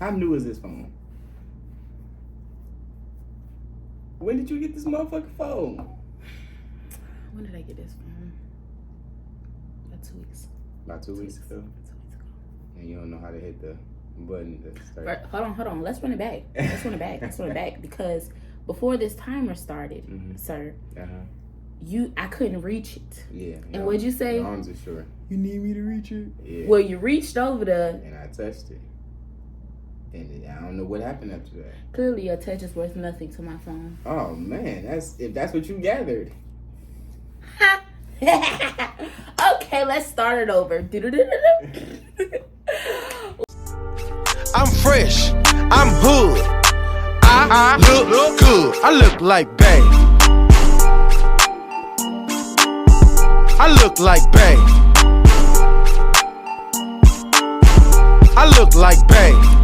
How new is this phone? When did you get this motherfucking phone? When did I get this phone? About 2 weeks. About 2 weeks ago? And you don't know how to hit the button to start. Hold on. Let's run it back. Let's run it back because before this timer started, sir, I couldn't reach it. Yeah. And what'd you say? Your arms are short. You need me to reach it? Yeah. Well, you reached over there. And I touched it. And I don't know what happened after that. Clearly, your touch is worth nothing to my phone. Oh, man. If that's what you gathered. Okay, let's start it over. I'm fresh. I'm hood. I look good. I look like Bae. I look like Bae. I look like Bae.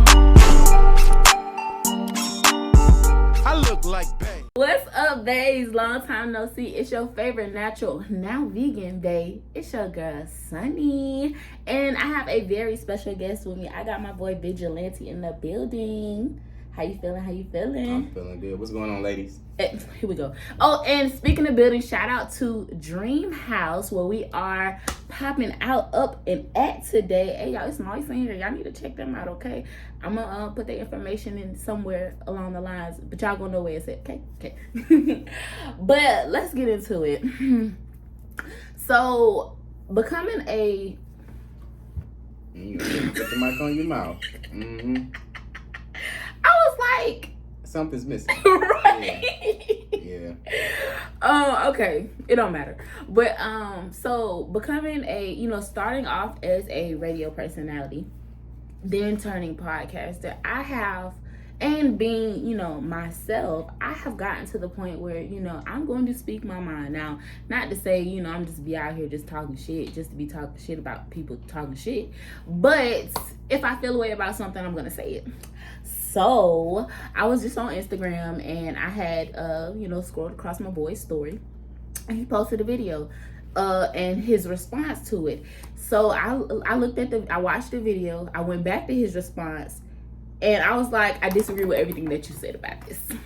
I look like Bae. What's up, baes? Long time no see. It's your favorite natural, now vegan bae. It's your girl, Sunny. And I have a very special guest with me. I got my boy Vigilante in the building. How you feeling? I'm feeling good. What's going on, ladies? Here we go. Oh, and speaking of building, shout out to Dream House, where we are popping out up and at today. Hey, y'all, it's nice in here. Y'all need to check them out, okay? I'm gonna put the information in somewhere along the lines, but y'all gonna know where it's at, okay? But let's get into it. So, becoming a... You put the mic on your mouth. I was like... Something's missing. Right. Yeah. Okay. It don't matter. But so becoming starting off as a radio personality, then turning podcaster, and being, myself, I have gotten to the point where, I'm going to speak my mind. Now, not to say, I'm just be out here just talking shit, just to be talking shit about people talking shit. But if I feel a way about something, I'm going to say it. So I was just on Instagram and I had, scrolled across my boy's story and he posted a video and his response to it. So I watched the video. I went back to his response and I was like, I disagree with everything that you said about this. And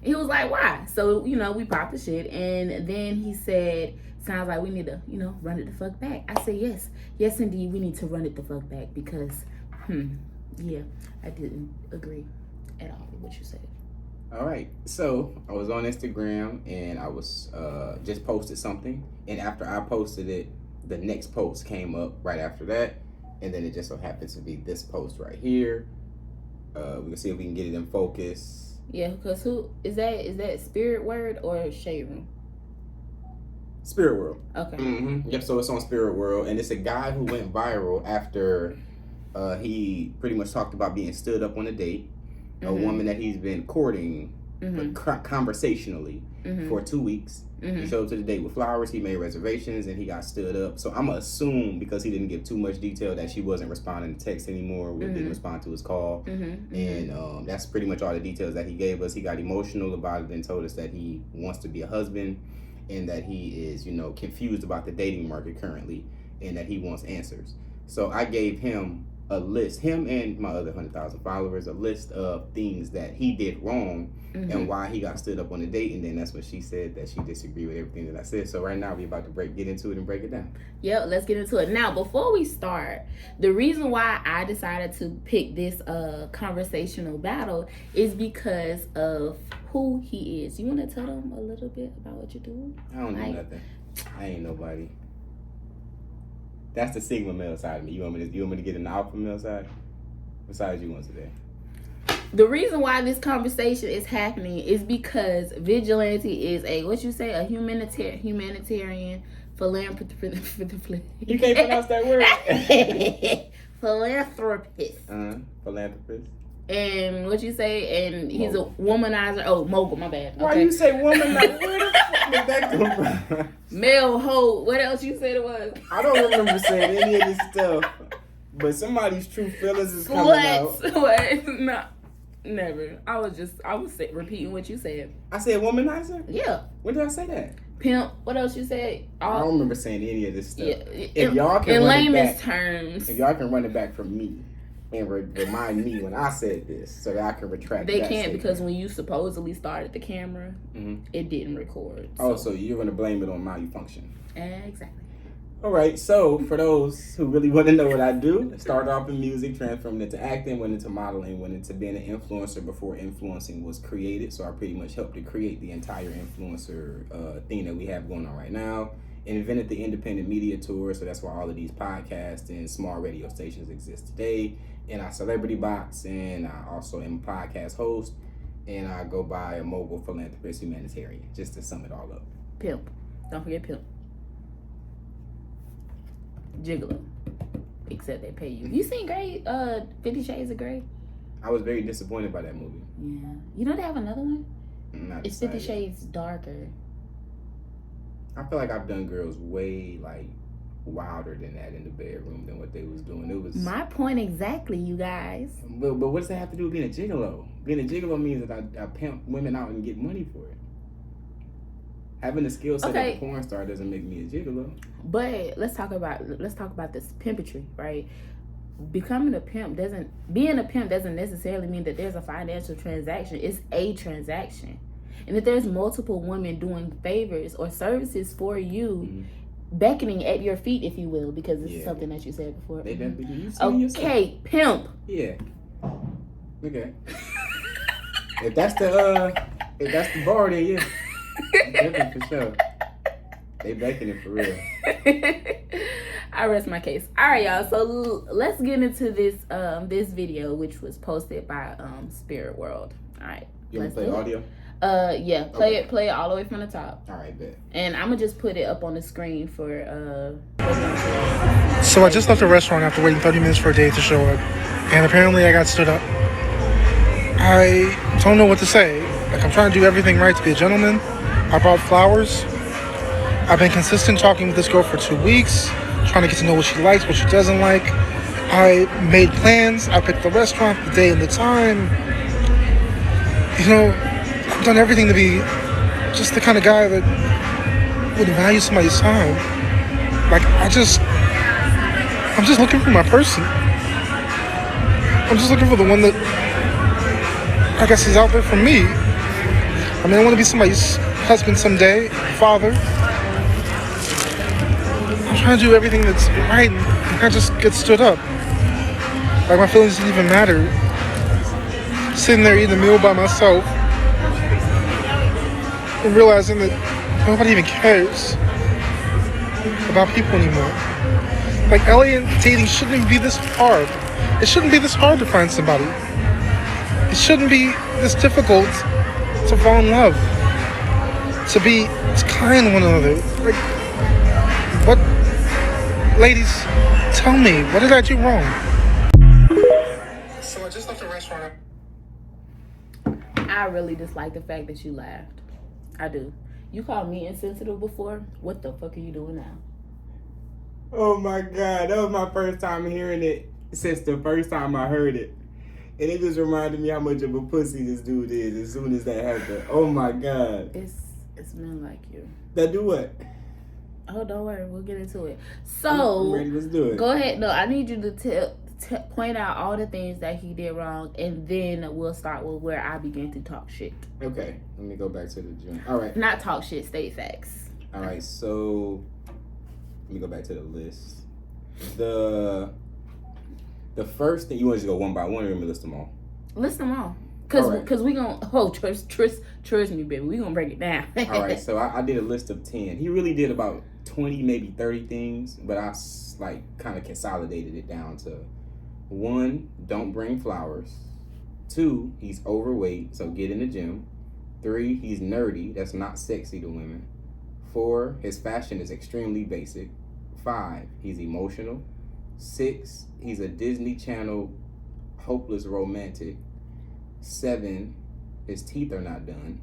he was like, why? So, we popped the shit. And then he said, sounds like we need to, run it the fuck back. I said, yes. Yes, indeed, we need to run it the fuck back because, yeah, I didn't agree at all with what you said. All right. So I was on Instagram and I was just posted something. And after I posted it, the next post came up right after that. And then it just so happens to be this post right here. We can see if we can get it in focus. Yeah, because who is that? Is that Spirit Word or Shade Room? Spirit World. Okay. Yep. So it's on Spirit World, and it's a guy who went viral after he pretty much talked about being stood up on a date. A woman that he's been courting conversationally for 2 weeks. He showed up to the date with flowers. He made reservations and he got stood up. So I'm going to assume, because he didn't give too much detail, that she wasn't responding to text anymore. We didn't respond to his call. And that's pretty much all the details that he gave us. He got emotional about it and told us that he wants to be a husband and that he is, confused about the dating market currently and that he wants answers. So I gave him a list, him and my other 100,000 followers, a list of things that he did wrong and why he got stood up on a date. And then that's when she said that she disagreed with everything that I said. So right now we're about to get into it and break it down. Yep, let's get into it. Now, before we start, the reason why I decided to pick this conversational battle is because of who he is. You want to tell them a little bit about what you're doing? I don't know nothing. I ain't nobody. That's the Sigma male side of me. You want me to get in the alpha male side? What side you want today? The reason why this conversation is happening is because Vigilante is a humanitarian philanthropist. You can't pronounce that word. Philanthropist. Philanthropist. And what you say? And he's a womanizer. Oh, mogul. My bad. Okay. Why you say womanizer? Where the fuck did that come from? Male hoe. What else you said it was? I don't remember saying any of this stuff. But somebody's true feelings is coming out. What? No. Never. I was repeating what you said. I said womanizer? Yeah. When did I say that? Pimp. What else you said? I don't remember saying any of this stuff. Yeah. If y'all can in run layman's it back, terms. if y'all can run it back from me. and remind me when I said this so that I can retract. They that can't statement. because when you supposedly started the camera, it didn't record. So. Oh, so you're gonna blame it on malfunction? Exactly. All right. So for those who really want to know what I do, started off in music, transformed into acting, went into modeling, went into being an influencer before influencing was created. So I pretty much helped to create the entire influencer thing that we have going on right now. Invented the independent media tour, so that's why all of these podcasts and small radio stations exist today. And I celebrity box, and I also am a podcast host, and I go by a mobile philanthropist humanitarian, just to sum it all up. Pimp. Don't forget pimp. Gigolo. Except they pay you. You seen Grey, 50 Shades of Grey? I was very disappointed by that movie. Yeah. You know they have another one? Not It's 50 excited. Shades Darker. I feel like I've done girls way like wilder than that in the bedroom than what they was doing. It was My point exactly, you guys. But what does that have to do with being a gigolo? Being a gigolo means that I pimp women out and get money for it. Having the skill set of a porn star doesn't make me a gigolo. But let's talk about this pimpetry, right? Being a pimp doesn't necessarily mean that there's a financial transaction. It's a transaction. And if there's multiple women doing favors or services for you, beckoning at your feet, if you will, because this is something that you said before. They definitely do. Okay, pimp. Yeah. Okay. if that's the bar, then yeah. Definitely for sure. They beckoning for real. I rest my case. All right, y'all. So let's get into this this video, which was posted by Spirit World. All right. You want to play audio? Yeah. Play it all the way from the top. All right, bet. And I'm gonna just put it up on the screen for So I just left the restaurant after waiting 30 minutes for a date to show up, and apparently I got stood up. I don't know what to say. Like, I'm trying to do everything right to be a gentleman. I brought flowers. I've been consistent talking with this girl for 2 weeks, trying to get to know what she likes, what she doesn't like. I made plans. I picked the restaurant, the day, and the time. You know, I've done everything to be just the kind of guy that would value somebody's time. Like, I'm just looking for my person. I'm just looking for the one that I guess is out there for me. I mean, I want to be somebody's husband someday, father. I'm trying to do everything that's right, and I just get stood up. Like, my feelings didn't even matter. Sitting there eating a meal by myself and realizing that nobody even cares about people anymore. Like, alien dating shouldn't even be this hard. It shouldn't be this hard to find somebody. It shouldn't be this difficult to fall in love, to be kind to one another. Like, what? Ladies, tell me, what did I do wrong? So I just left the restaurant. I really dislike the fact that you laughed. I do. You called me insensitive before. What the fuck are you doing now? Oh my God, that was my first time hearing it since the first time I heard it. And it just reminded me how much of a pussy this dude is as soon as that happened. Oh my God. It's men like you. That do what? Oh, don't worry. We'll get into it. So, I'm ready, let's do it. Go ahead. No, I need you to point out all the things that he did wrong, and then we'll start with where I began to talk shit. Okay, let me go back to the joint. All right. Not talk shit, state facts. All right, so let me go back to the list. The first thing, you want to just go one by one, or you want me to list them all? List them all. Right. Cause we gonna trust me, baby. We gonna break it down. All right, so I did a list of 10. He really did about 20, maybe 30 things, but I like kind of consolidated it down to 1, don't bring flowers. 2, he's overweight, so get in the gym. 3, he's nerdy, that's not sexy to women. 4, his fashion is extremely basic. 5, he's emotional. 6, he's a Disney Channel hopeless romantic. 7, his teeth are not done.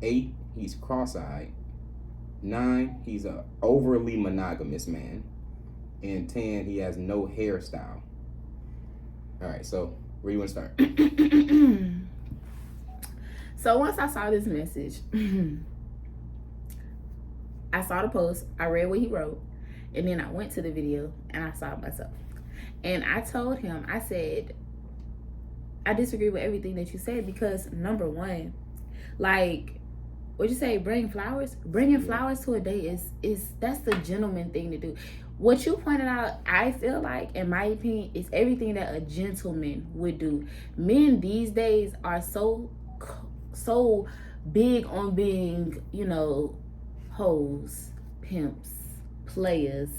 8, he's cross-eyed. 9, he's a overly monogamous man. And 10, he has no hairstyle. All right, so where you want to start? So once I saw this message, I saw the post, I read what he wrote, and then I went to the video and I saw it myself. And I told him, I said, I disagree with everything that you said because number one, like, what'd you say? Bringing flowers to a date is that's the gentleman thing to do. What you pointed out, I feel like, in my opinion, is everything that a gentleman would do. Men these days are so big on being, hoes, pimps, players,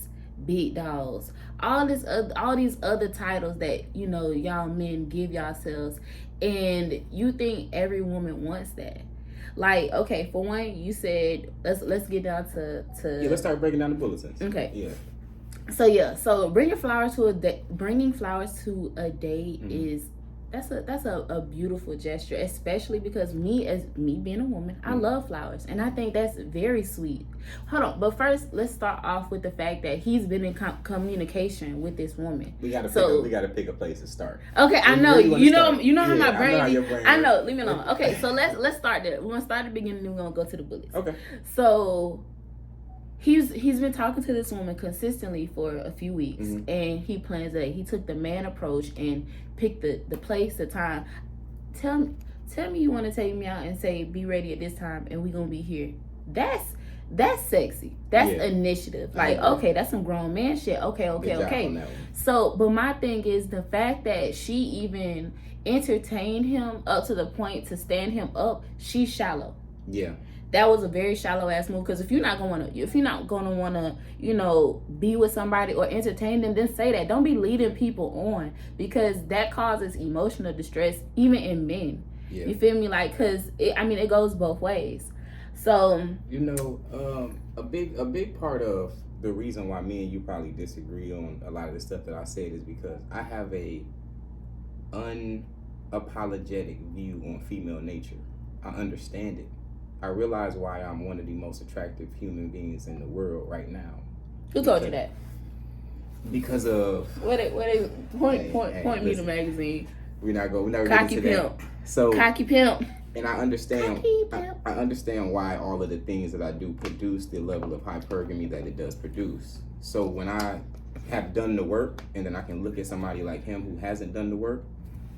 big dogs, all these other titles that y'all men give yourselves, and you think every woman wants that. Like, okay, for one, you said let's get down to let's start breaking down the bulletins. Okay. So bringing flowers to a date is that's a beautiful gesture, especially because me being a woman, I love flowers, and I think that's very sweet. Hold on, but first let's start off with the fact that he's been in communication with this woman. We gotta pick a place to start. Okay, I know. You know how my brain. I know. Leave me alone. Okay, so let's start there. We're gonna start at the beginning, and we're gonna go to the bullets. Okay. So he's been talking to this woman consistently for a few weeks, and he plans that he took the man approach and picked the place, the time. Tell me you want to take me out and say be ready at this time, and we gonna be here. That's sexy. That's initiative. Like, okay, that's some grown man shit. Okay. So, but my thing is the fact that she even entertained him up to the point to stand him up. She's shallow. Yeah. That was a very shallow ass move, because if you're not gonna want to be with somebody or entertain them, then say that. Don't be leading people on, because that causes emotional distress even in men. Yeah. You feel me? Like, because it goes both ways. So a big part of the reason why me and you probably disagree on a lot of the stuff that I said is because I have a unapologetic view on female nature. I understand it. I realize why I'm one of the most attractive human beings in the world right now. Who told you that? Because of point me the magazine. We're not going Cocky into pimp. That. So Cocky pimp. And I understand. Cocky pimp. I understand why all of the things that I do produce the level of hypergamy that it does produce. So when I have done the work, and then I can look at somebody like him who hasn't done the work,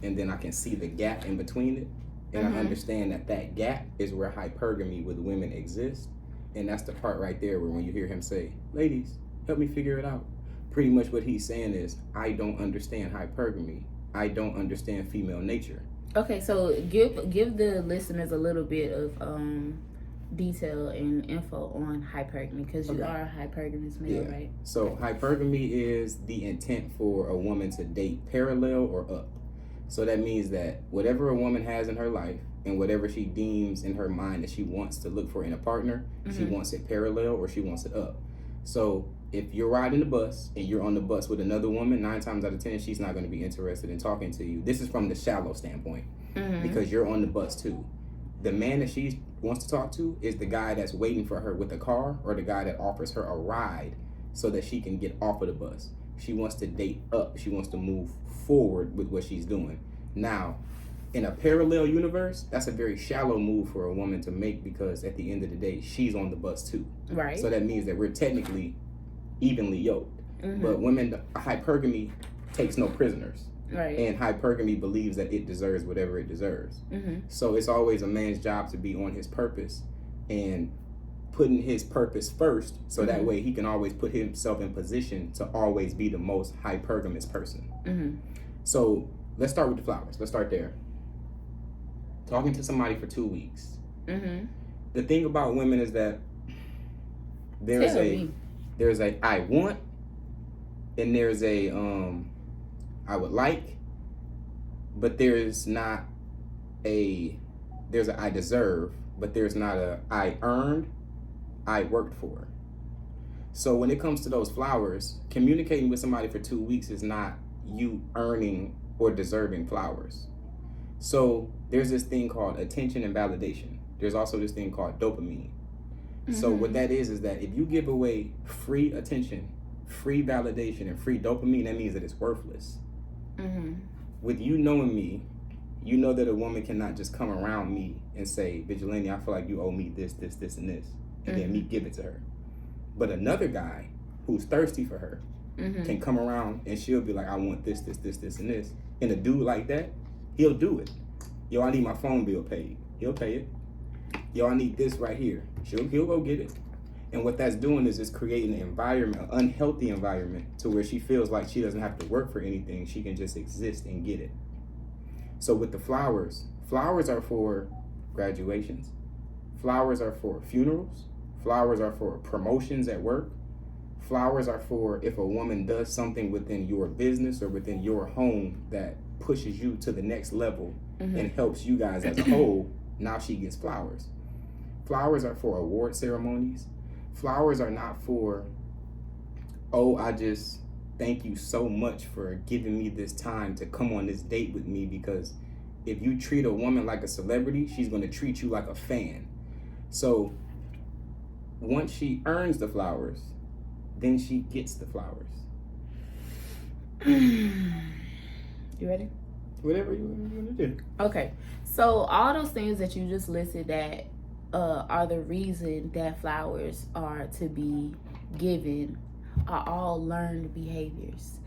and then I can see the gap in between it. And I understand that gap is where hypergamy with women exists. And that's the part right there where when you hear him say, ladies, help me figure it out. Pretty much what he's saying is, I don't understand hypergamy. I don't understand female nature. Okay, so give the listeners a little bit of detail and info on hypergamy, because you are a hypergamous male, right? So hypergamy is the intent for a woman to date parallel or up. So that means that whatever a woman has in her life and whatever she deems in her mind that she wants to look for in a partner, she wants it parallel or she wants it up. So if you're riding the bus and you're on the bus with another woman, 9 times out of 10, she's not going to be interested in talking to you. This is from the shallow standpoint, because you're on the bus too. The man that she wants to talk to is the guy that's waiting for her with a car, or the guy that offers her a ride so that she can get off of the bus. She wants to date up. She wants to move forward with what she's doing. Now, in a parallel universe, that's a very shallow move for a woman to make, because at the end of the day, she's on the bus too. Right. So that means that we're technically evenly yoked. But women, hypergamy takes no prisoners. Right. And hypergamy believes that it deserves whatever it deserves. So it's always a man's job to be on his purpose and putting his purpose first, so that way he can always put himself in position to always be the most hypergamous person. So let's start with the flowers. Let's start there. Talking to somebody for 2 weeks. The thing about women is that there's a I want, and there's a I would like, but there's a I deserve, but there's not a I earned, I worked for. So when it comes to those flowers, communicating with somebody for 2 weeks is not you earning or deserving flowers. So there's this thing called attention and validation. There's also this thing called dopamine. So what that is that if you give away free attention, free validation, and free dopamine, that means that it's worthless. With you knowing me, you know that a woman cannot just come around me and say, Vigilante, I feel like you owe me this, and this, and then me give it to her. But another guy who's thirsty for her can come around and she'll be like, I want this, and this. And a dude like that, he'll do it. Yo, I need my phone bill paid. He'll pay it. Yo, I need this right here. He'll go get it. And what that's doing is it's creating an environment, an unhealthy environment, to where she feels like she doesn't have to work for anything. She can just exist and get it. So with the flowers are for graduations. Flowers are for funerals. Flowers are for promotions at work. Flowers are for if a woman does something within your business or within your home that pushes you to the next level and helps you guys as a whole. Now she gets flowers. Flowers are for award ceremonies. Flowers are not for, oh, I just thank you so much for giving me this time to come on this date with me, because if you treat a woman like a celebrity, she's going to treat you like a fan. So once she earns the flowers, then she gets the flowers. You ready? Whatever you want to do. Okay. So all those things that you just listed that are the reason that flowers are to be given are all learned behaviors.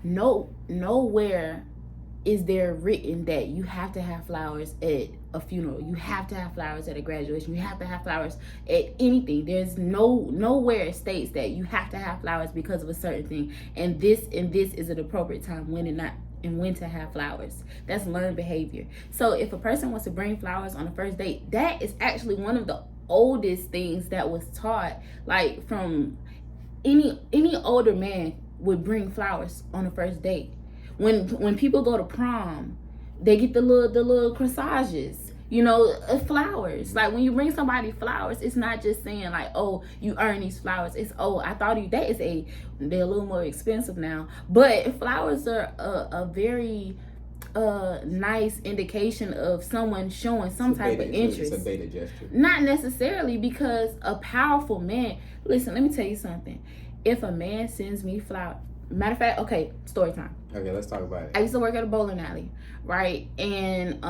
Nowhere is there written that you have to have flowers at a funeral. You have to have flowers at a graduation. You have to have flowers at anything. There's nowhere it states that you have to have flowers because of a certain thing. And this is an appropriate time when to have flowers. That's learned behavior. So if a person wants to bring flowers on the first date, that is actually one of the oldest things that was taught. Like from any older man would bring flowers on the first date. When people go to prom, they get the little corsages, flowers. Like when you bring somebody flowers, it's not just saying like, oh, you earn these flowers. It's, oh, I thought they're a little more expensive now. But flowers are a very nice indication of someone showing some type of interest. It's a beta gesture. Not necessarily, because a powerful man, listen, let me tell you something. If a man sends me flowers, matter of fact, okay, story time. Okay, let's talk about it. I used to work at a bowling alley, right? And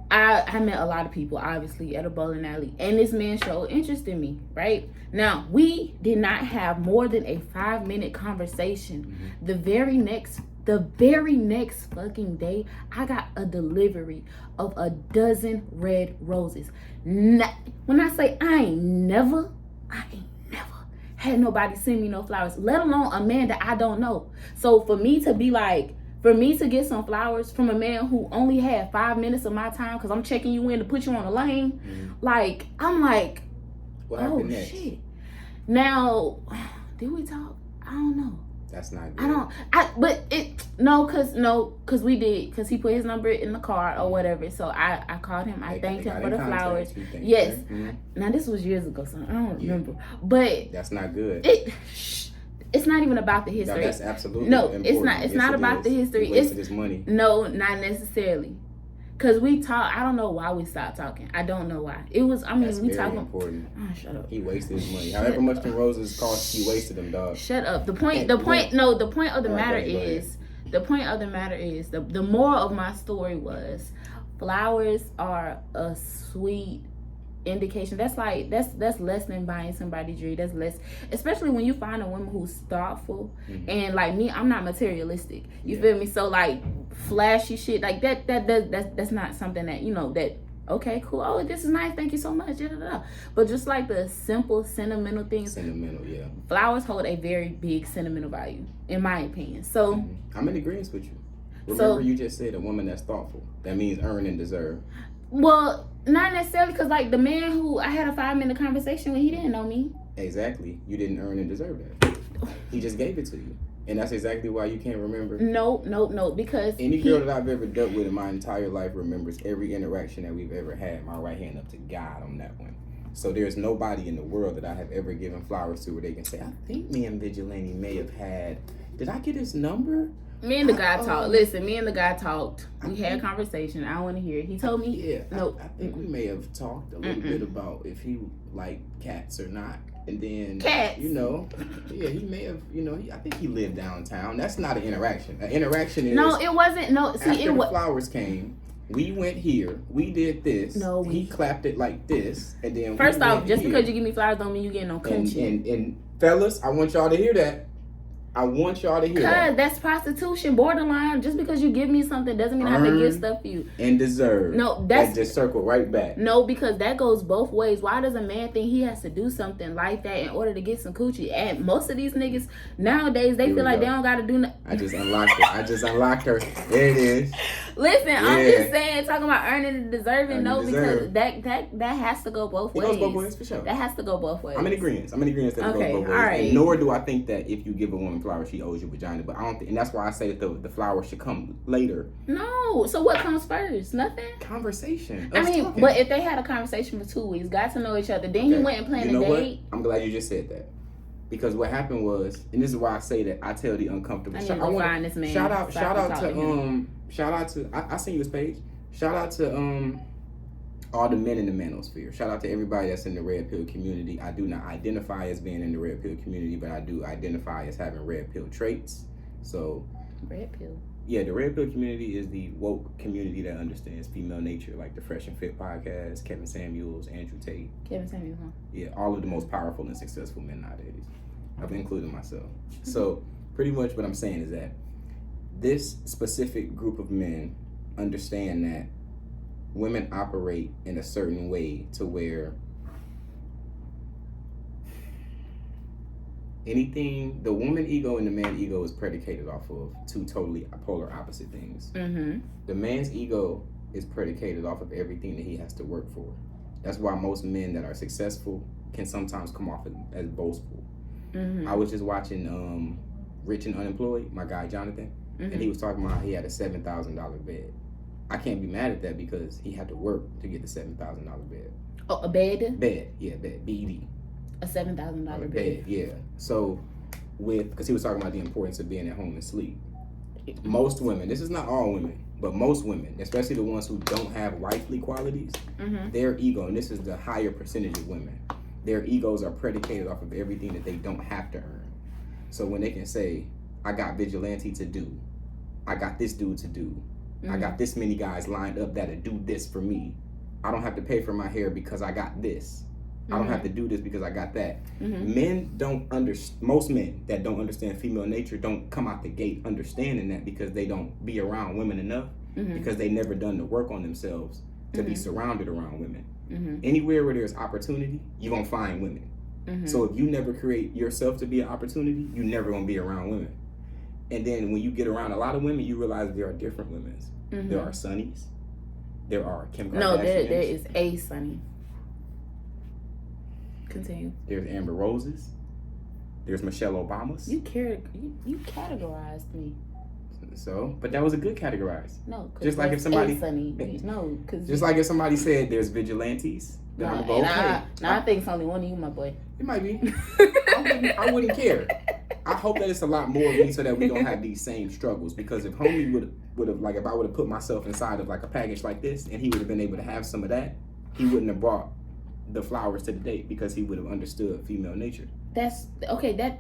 I met a lot of people, obviously, at a bowling alley. And this man showed interest in me, right? Now, we did not have more than a 5-minute conversation. The very next fucking day, I got a delivery of a dozen red roses. When I say I ain't never had nobody send me no flowers, let alone a man that I don't know. So for me to get some flowers from a man who only had 5 minutes of my time, because I'm checking you in to put you on the lane, like, I'm like, what happened next? Shit. Now, did we talk? I don't know. That's not good. Cause we did, cause he put his number in the car or whatever. So I called him. I thanked him for the flowers. Yes. Now this was years ago, so I don't remember. But that's not good. It's not even about the history. No, that's absolutely important. It's not. It's not about the history. He wasted his money. No, not necessarily. Cause we talk. I don't know why we stopped talking. I don't know why. It was. I mean, that's we very talking. Important. Oh, shut up. He wasted his money. However much the roses cost, he wasted them, dog. Shut up. The point of the matter is. The moral of my story was, flowers are a sweet indication. That's less than buying somebody jewelry. That's less, especially when you find a woman who's thoughtful. And like me, I'm not materialistic. You feel me? So like flashy shit like that's not something that that. Okay, cool. Oh, this is nice. Thank you so much. But just like the simple sentimental things. Sentimental, yeah. Flowers hold a very big sentimental value, in my opinion. So I'm in agreement with you. Remember, you just said a woman that's thoughtful. That means earn and deserve. Well, not necessarily, because like the man who I had a 5-minute conversation with, he didn't know me. Exactly. You didn't earn and deserve that. He just gave it to you. And that's exactly why you can't remember. No, because any girl that I've ever dealt with in my entire life remembers every interaction that we've ever had. My right hand up to God on that one. So there's nobody in the world that I have ever given flowers to where they can say, I think me and Vigilante may have had, did I get his number? Me and the guy talked. Listen, me and the guy talked. We had a conversation. I want to hear it. He told me. Yeah, no. I think we may have talked a little bit about if he liked cats or not. And then, cats. He may have, I think he lived downtown. That's not an interaction. An interaction is... No, it wasn't. No, see, after the flowers came, we went here, we did this. No, he clapped it like this, and then first off, just because you give me flowers don't mean you get no coochie. And fellas, I want y'all to hear that. I want y'all to hear that. Cause that's prostitution, borderline. Just because you give me something doesn't mean I have to give stuff to you. And deserve. No, that's that just circle right back. No, because that goes both ways. Why does a man think he has to do something like that in order to get some coochie? And most of these niggas nowadays, they feel like they don't gotta do nothing. I just unlocked her. There it is. Listen, yeah. I'm just saying, talking about earning and deserving. No, because that has to go both ways. It goes both ways for sure. That has to go both ways. I'm in agreement that it goes both ways. Right. And nor do I think that if you give a woman flowers, she owes you vagina. But I don't think, and that's why I say that the flowers should come later. No. So what comes first? Nothing. Conversation. I mean, talking. But if they had a conversation for 2 weeks, got to know each other, then he went and planned a date. What? I'm glad you just said that. Because what happened was, and this is why I say that I tell the uncomfortable. I need to find this man. Shout out to I seen you his page. Shout out to all the men in the manosphere. Shout out to everybody that's in the red pill community. I do not identify as being in the red pill community, but I do identify as having red pill traits. So red pill. Yeah, the red pill community is the woke community that understands female nature, like the Fresh and Fit podcast, Kevin Samuels, Andrew Tate. Kevin Samuels, huh? Yeah, all of the most powerful and successful men nowadays. I've included myself. So pretty much what I'm saying is that this specific group of men understand that women operate in a certain way to where the woman ego and the man ego is predicated off of two totally polar opposite things. Mm-hmm. The man's ego is predicated off of everything that he has to work for. That's why most men that are successful can sometimes come off as boastful. Mm-hmm. I was just watching Rich and Unemployed, my guy Jonathan, and he was talking about how he had a $7,000 bed. I can't be mad at that because he had to work to get the $7,000 bed. Oh, a bed? Bed, yeah, bed, B-E-D. A $7,000 bed. Yeah. So, because he was talking about the importance of being at home and sleep. Most women, this is not all women, but most women, especially the ones who don't have wifely qualities, their ego, and this is the higher percentage of women, their egos are predicated off of everything that they don't have to earn. So when they can say, I got Vigilante to do, I got this dude to do, I got this many guys lined up that'll do this for me, I don't have to pay for my hair because I got this. I don't have to do this because I got that. Most men that don't understand female nature don't come out the gate understanding that because they don't be around women enough, because they never done the work on themselves to be surrounded around women. Anywhere where there's opportunity, you're going to find women. So if you never create yourself to be an opportunity, you're never going to be around women. And then when you get around a lot of women, you realize there are different women. There are Sunnies. There are Kim Kardashians. No, there is a Sunny. Continue. There's Amber Roses. There's Michelle Obamas. You categorized me. So, but that was a good categorized. No, just like if somebody just like if somebody said there's vigilantes, then I'm gonna go okay. I think it's only one of you, my boy. It might be. I wouldn't care. I hope that it's a lot more of me so that we don't have these same struggles. Because if homie would have like if I would have put myself inside of like a package like this and he would have been able to have some of that, he wouldn't have brought the flowers to the date because he would have understood female nature. That's okay. But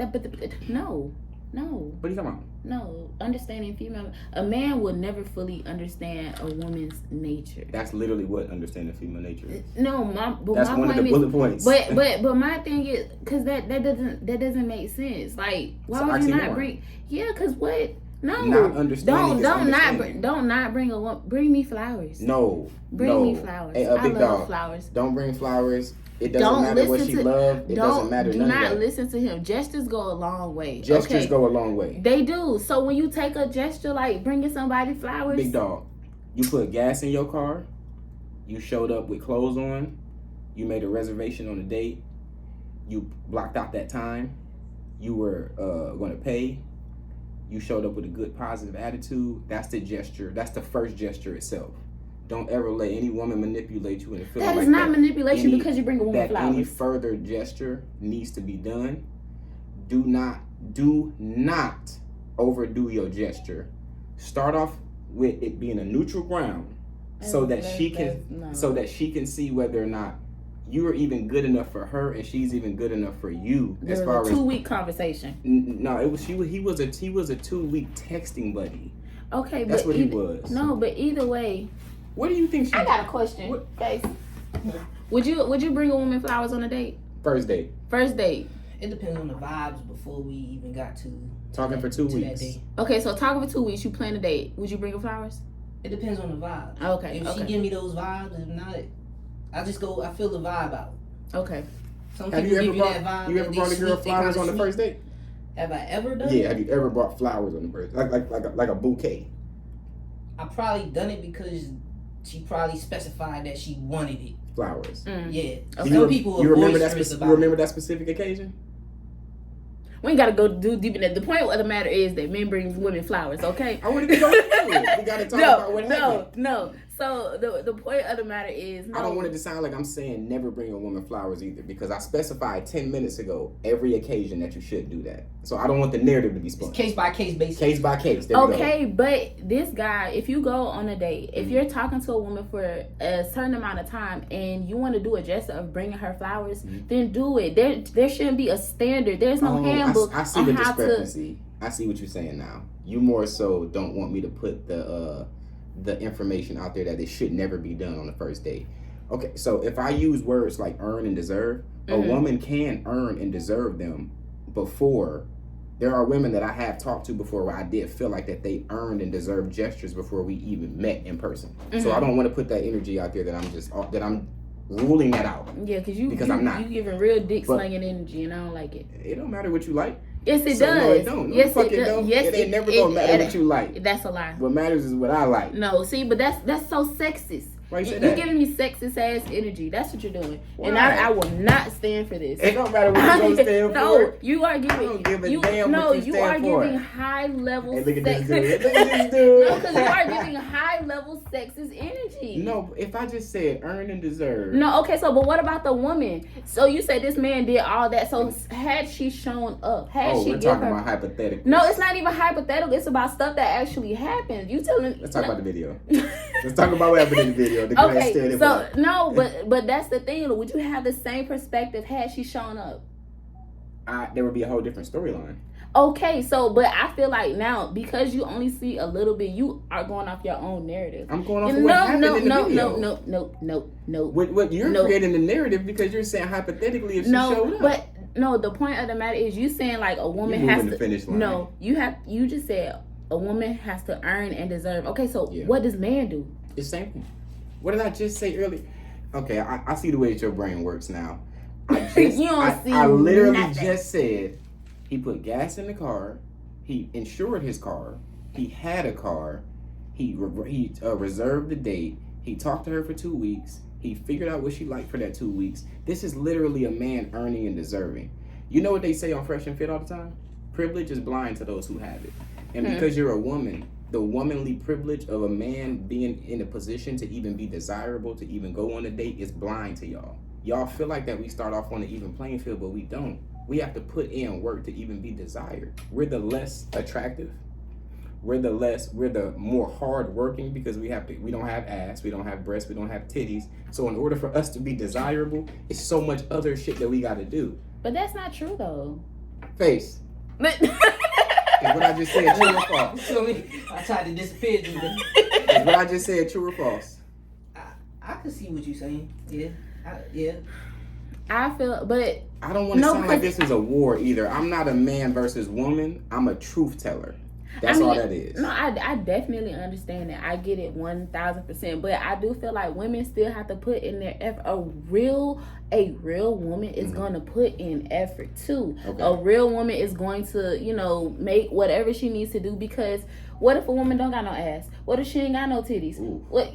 no. What are you talking about? No, understanding female. A man will never fully understand a woman's nature. That's literally what understanding female nature is. No, that's one of the bullet points. But my thing is because that doesn't make sense. Like, why would you not bring? Yeah, because what? No, not understanding. Don't not bring a woman. Bring me flowers. No, bring me flowers. Hey, I love dog. Flowers. Don't bring flowers. It doesn't matter what she loves. It doesn't matter. Do not listen to him. Gestures go a long way. Gestures go a long way. They do. So when you take a gesture like bringing somebody flowers, big dog, you put gas in your car. You showed up with clothes on. You made a reservation on a date. You blocked out that time. You were going to pay. You showed up with a good positive attitude. That's the gesture. That's the first gesture itself. Don't ever let any woman manipulate you into feeling like that. That is not manipulation because you bring a woman flowers. Any further gesture needs to be done. Do not overdo your gesture. Start off with it being a neutral ground so that she can see whether or not you are even good enough for her and she's even good enough for you. As far as 2-week conversation. No, he was a 2-week texting buddy. Okay, that's what he was. No, but either way. What do you think? I got a question, guys. Would you bring a woman flowers on a date? First date. It depends on the vibes before we even got to Talking for 2 to weeks. that day. Okay, so talking for 2 weeks, you plan a date. Would you bring her flowers? It depends on the vibe. Okay. If she give me those vibes, if not, I just go. I feel the vibe out. Okay. Some Have people you give ever you brought that vibe. you ever that brought they a girl sweet, they flowers kinda on the sweet. first date? Have I ever done Yeah. it? Have you ever brought flowers on the first like a bouquet? I probably done it because she probably specified that she wanted it. Flowers. Yeah. Okay. Some people are boisterous about You remember it. that specific occasion? We ain't gotta go do deep in that. The point of the matter is that men bring women flowers, okay? I want to go through it. We gotta talk about what happened. No. So the point of the matter is, no. I don't want it to sound like I'm saying never bring a woman flowers either, because I specified 10 minutes ago every occasion that you should do that. So I don't want the narrative to be spun. It's case by case basis. Case by case. There we go. Okay, but this guy, if you go on a date, if you're talking to a woman for a certain amount of time and you want to do a gesture of bringing her flowers, then do it. There shouldn't be a standard. There's no handbook I see on the how discrepancy. I see what you're saying now. You more so don't want me to put the information out there that it should never be done on the first date. Okay, so if I use words like earn and deserve, a woman can earn and deserve them before. There are women that I have talked to before where I did feel like that they earned and deserved gestures before we even met in person. So I don't want to put that energy out there that I'm ruling that out. Yeah, because I'm not. You giving real dick But- slinging energy, and I don't like it. It don't matter what you like. Yes, it So, does. no, it don't. No, Yes, fuck it does. don't. Yes, it ain't never gonna matter what you like. That's a lie. What matters is what I like. No, see, but that's so sexist. Why you say You're that? giving me sexist ass energy. That's what you're doing, and Why? I will not stand for this. It don't matter what you gonna stand No, for. you are giving. I don't give a you, damn no, what you stand are for. giving high level. Hey, look at this sex- dude. Look at this dude. No, because you are giving high level sexist energy. No, if I just said earn and deserve. No, okay, so but what about the woman? So you said this man did all that. So had she shown up, had Oh, she we're given talking her? about hypothetical. No, it's not even hypothetical. It's about stuff that actually happened. You telling? Let's talk about the video. Let's talk about what happened in the video. The girl Okay, stared at so me. no, but that's the thing. Would you have the same perspective had she shown up? There would be a whole different storyline. Okay, so but I feel like now because you only see a little bit, you are going off your own narrative. I'm going off of what happened in the video. No. What you're No. creating the narrative because you're saying hypothetically if she showed up. But no, the point of the matter is you saying like a woman You're has moving to the finish line. No, you just said a woman has to earn and deserve. Okay, so Yeah. what does man do? It's the same thing. What did I just say earlier? Okay, I see the way that your brain works now. You don't see I literally nothing. just said he put gas in the car. He insured his car. He had a car. He reserved the date. He talked to her for 2 weeks. He figured out what she liked for that 2 weeks. This is literally a man earning and deserving. You know what they say on Fresh and Fit all the time? Privilege is blind to those who have it. And because you're a woman, the womanly privilege of a man being in a position to even be desirable, to even go on a date is blind to y'all. Y'all feel like that we start off on an even playing field, but we don't. We have to put in work to even be desired. We're the less attractive. We're the more hardworking because we don't have ass, we don't have breasts, we don't have titties. So in order for us to be desirable, it's so much other shit that we got to do. But that's not true though. Face. But Is what I just said true or false? So I tried to disappear. Is what I just said true or false? I can see what you're saying. Yeah. I feel, but I don't want to No, sound like because- this is a war either. I'm not a man versus woman. I'm a truth teller. That's all that is. No, I definitely understand that. I get it 1,000%. But I do feel like women still have to put in their effort. A real woman is going to put in effort too. Okay. A real woman is going to, make whatever she needs to do, because what if a woman don't got no ass? What if she ain't got no titties? Ooh. What?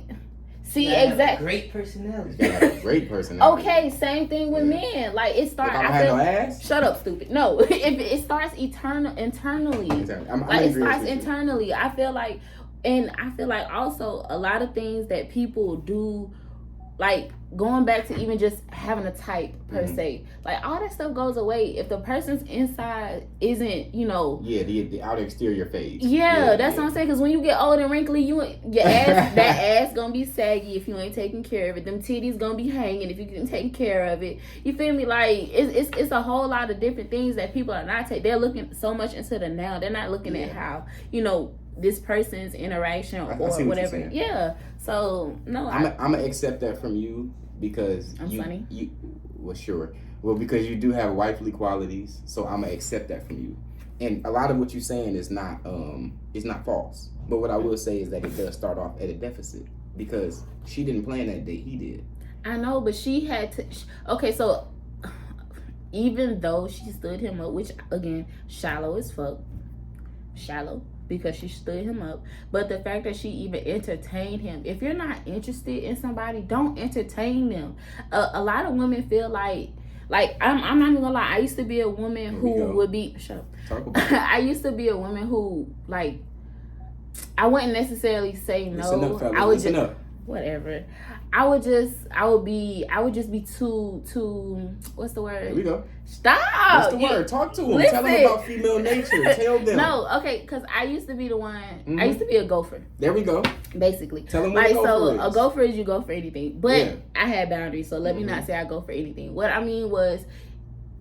See, Gotta have a exactly. Great personality. You gotta have a great personality. Okay, same thing with men. Like it If starts. I don't have no ass, Shut up, stupid. No, if it starts internally. I'm Like it agreeing starts with you. internally. I feel like also a lot of things that people do, like going back to even just having a type per se, like all that stuff goes away if the person's inside isn't, Yeah, the outer exterior phase. that's what I'm saying. Because when you get old and wrinkly, your ass, that ass gonna be saggy if you ain't taking care of it. Them titties gonna be hanging if you didn't take care of it. You feel me? Like it's a whole lot of different things that people are not taking. They're looking so much into the now. They're not looking at how this person's interaction I or see what you're whatever. saying. Yeah. So no, I'm gonna accept that from you because I'm funny. Well, sure, Well, because you do have wifely qualities, so I'm gonna accept that from you. And a lot of what you're saying is not false. But what I will say is that it does start off at a deficit because she didn't plan that date, he did. I know, but she had to. Okay, so even though she stood him up, which again, shallow as fuck, shallow because she stood him up, but the fact that she even entertained him. If you're not interested in somebody, don't entertain them. A lot of women feel like I'm not even gonna lie. I used to be a woman who would be shut up. Talk about it. I used to be a woman who like I wouldn't necessarily say no. Listen up, fellas. I would Listen just up. whatever. I would just be too what's the word? Here we go. Stop. What's the word? Talk to them. Listen. Tell them about female nature. Tell them. No, okay, because I used to be the one. I used to be a gopher. There we go. Basically. Tell them what a gopher is. A gopher is you go for anything. But Yeah. I had boundaries, so let me not say I go for anything. What I mean was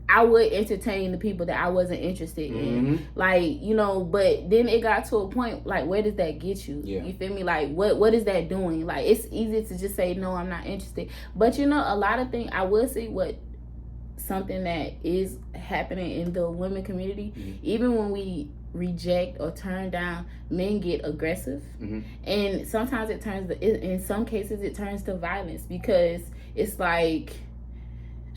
I would entertain the people that I wasn't interested in. Like, you know, but then it got to a point, like, where does that get you? Yeah. You feel me? Like, what is that doing? Like, it's easy to just say, no, I'm not interested. But, you know, a lot of things, I will say something that is happening in the women community, even when we reject or turn down, men get aggressive. And sometimes in some cases, it turns to violence because it's like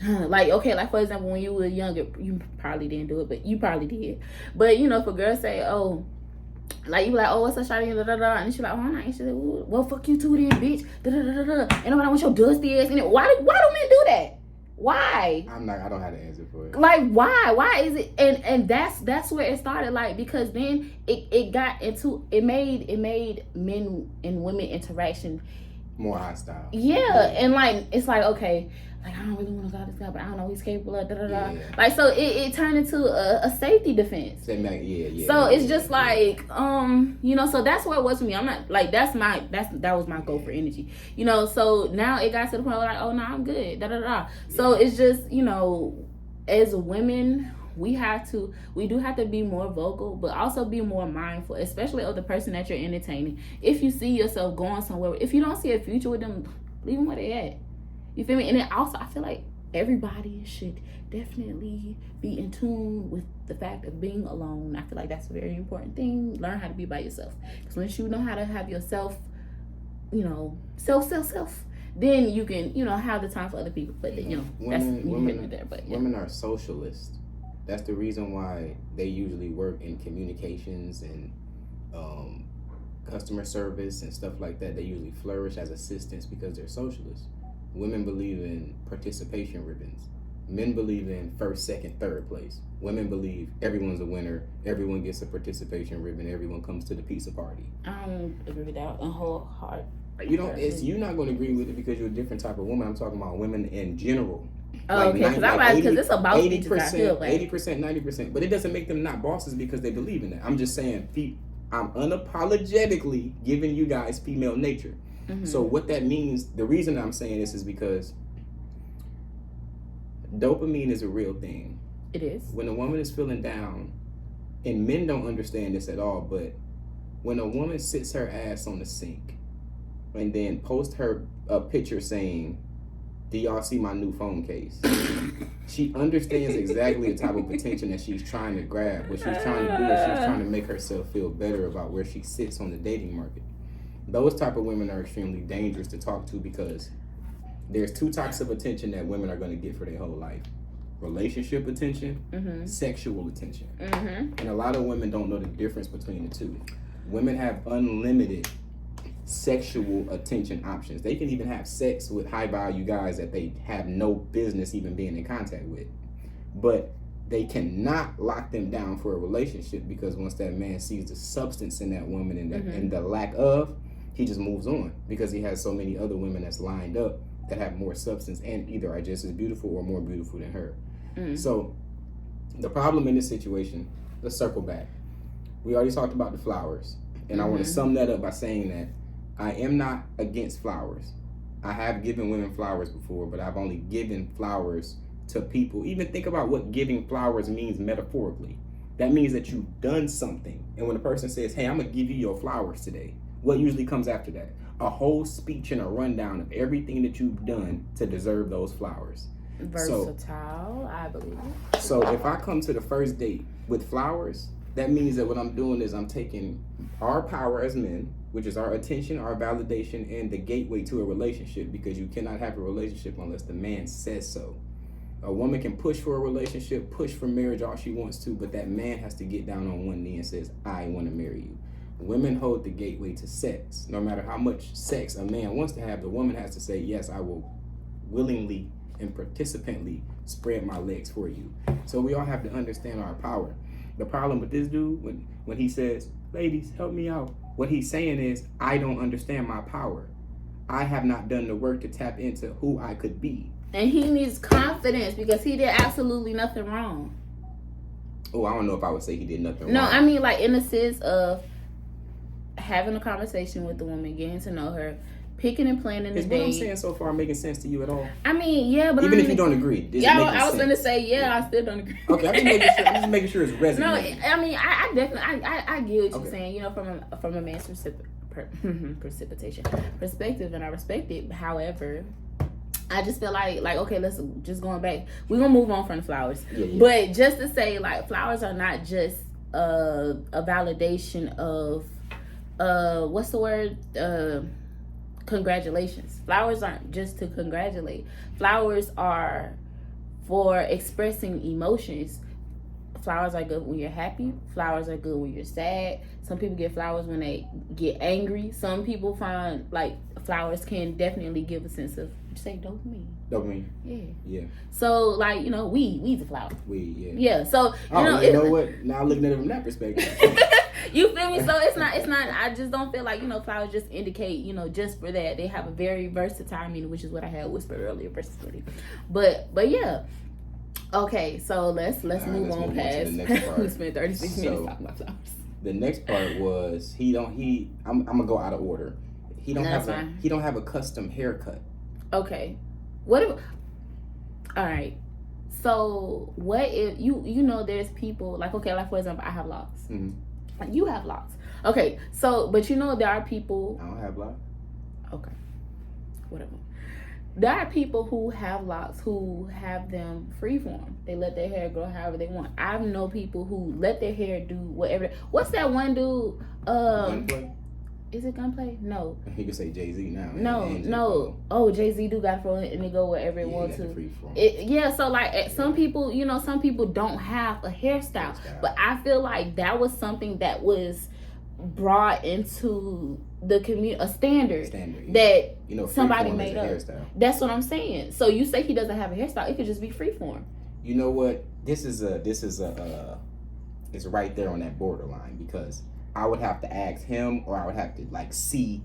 okay, like for example, when you were younger, you probably didn't do it, but you probably did. But you know, if a girl say, oh, like you be like, oh, what's up, shawty, da da da, and she like, oh, I'm not interested. Well, fuck you too, then, bitch. Da da da da da. And nobody wants your dusty ass. And why do men do that? Why? I don't have the answer for it. Like why is it? And that's where it started. Like because then it made men and women interaction more hostile. Yeah, and like it's like okay. Like, I don't really want to go to this guy, but I don't know he's capable of da-da-da. Yeah. Like, so it turned into a safety defense. So it's just like, you know, so that's what it was for me. I'm not, like, that was my gopher energy. You know, so now it got to the point where, like, oh, no, I'm good, da-da-da. So it's just, you know, as women, we do have to be more vocal, but also be more mindful, especially of the person that you're entertaining. If you see yourself going somewhere, if you don't see a future with them, leave them where they at. You feel me? And then also, I feel like everybody should definitely be in tune with the fact of being alone. I feel like that's a very important thing. Learn how to be by yourself. Because once you know how to have yourself, you know, self, then you can, you know, have the time for other people. But, you know, women are socialists. That's the reason why they usually work in communications and customer service and stuff like that. They usually flourish as assistants because they're socialists. Women believe in participation ribbons. Men believe in first, second, third place. Women believe everyone's a winner. Everyone gets a participation ribbon. Everyone comes to the pizza party. I don't agree with that in whole heart. You're not going to agree with it because you're a different type of woman. I'm talking about women in general. Oh, okay, because it's about 80%, 90%. But it doesn't make them not bosses because they believe in that. I'm just saying, I'm unapologetically giving you guys female nature. So what that means, the reason I'm saying this is because dopamine is a real thing. It is. When a woman is feeling down, and men don't understand this at all, but when a woman sits her ass on the sink and then posts her a picture saying, do y'all see my new phone case? She understands exactly the type of attention that she's trying to grab. What she's trying to do is she's trying to make herself feel better about where she sits on the dating market. Those type of women are extremely dangerous to talk to because there's two types of attention that women are going to get for their whole life. Relationship attention, sexual attention. And a lot of women don't know the difference between the two. Women have unlimited sexual attention options. They can even have sex with high value guys that they have no business even being in contact with. But they cannot lock them down for a relationship because once that man sees the substance in that woman and the lack of, he just moves on because he has so many other women that's lined up that have more substance and either are just as beautiful or more beautiful than her. So the problem in this situation, let's circle back. We already talked about the flowers. And I want to sum that up by saying that I am not against flowers. I have given women flowers before, but I've only given flowers to people. Even think about what giving flowers means metaphorically. That means that you've done something. And when a person says, hey, I'm going to give you your flowers today, what usually comes after that? A whole speech and a rundown of everything that you've done to deserve those flowers. Versatile, I believe. So if I come to the first date with flowers, that means that what I'm doing is I'm taking our power as men, which is our attention, our validation, and the gateway to a relationship, because you cannot have a relationship unless the man says so. A woman can push for a relationship, push for marriage all she wants to, but that man has to get down on one knee and says, I want to marry you. Women hold the gateway to sex. No matter how much sex a man wants to have, the woman has to say, yes, I will willingly and participantly spread my legs for you. So we all have to understand our power. The problem with this dude, when he says, ladies, help me out, what he's saying is, I don't understand my power. I have not done the work to tap into who I could be. And he needs confidence because he did absolutely nothing wrong. Oh, I don't know if I would say he did nothing wrong. No, I mean, like, in the sense of having a conversation with the woman, getting to know her, picking and planning the Is date. what I'm saying so far making sense to you at all? I mean, yeah, but even if you don't agree, I was gonna say, yeah, I still don't agree. Okay, I'm just making sure it's resonating. No, I mean, I definitely, I get what you're saying. You know, from a man's perceptive, and I respect it. However, I just feel like okay, let's just going back. We're gonna move on from the flowers, but just to say, like, flowers are not just a validation of what's the word? Congratulations. Flowers aren't just to congratulate. Flowers are for expressing emotions. Flowers are good when you're happy. Flowers are good when you're sad. Some people get flowers when they get angry. Some people find like flowers can definitely give a sense of, say, dopamine. Dopamine. Yeah. So, like, you know, weed's a flower. Weed, yeah. Yeah. So you know what? Now looking at it from that perspective. You feel me? So it's not, I just don't feel like, you know, flowers just indicate, you know, just for that. They have a very versatile meaning, which is what I had whispered earlier, versatility. But yeah. Okay, so let's move on past. We spent 36 minutes talking about flowers. The next part was I'm gonna go out of order. He don't have a custom haircut. Okay. All right. So what if you know there's people like, okay, like for example, I have locks. Mm-hmm. You have locks. Okay, so but you know there are people. I don't have locks. Okay, whatever. There are people who have locks who have them freeform. They let their hair grow however they want. I know people who let their hair do whatever. What's that one dude? Gunplay? Is it Gunplay? No. You can say Jay-Z now. No. Oh, Jay-Z do got fro and they go wherever it wants to. So like some people, you know, some people don't have a hairstyle. But I feel like that was something that was brought into the community, a standard that, you know, somebody made up. That's what I'm saying. So you say he doesn't have a hairstyle, it could just be freeform. You know what? This is it's right there on that borderline, because I would have to ask him, or I would have to like see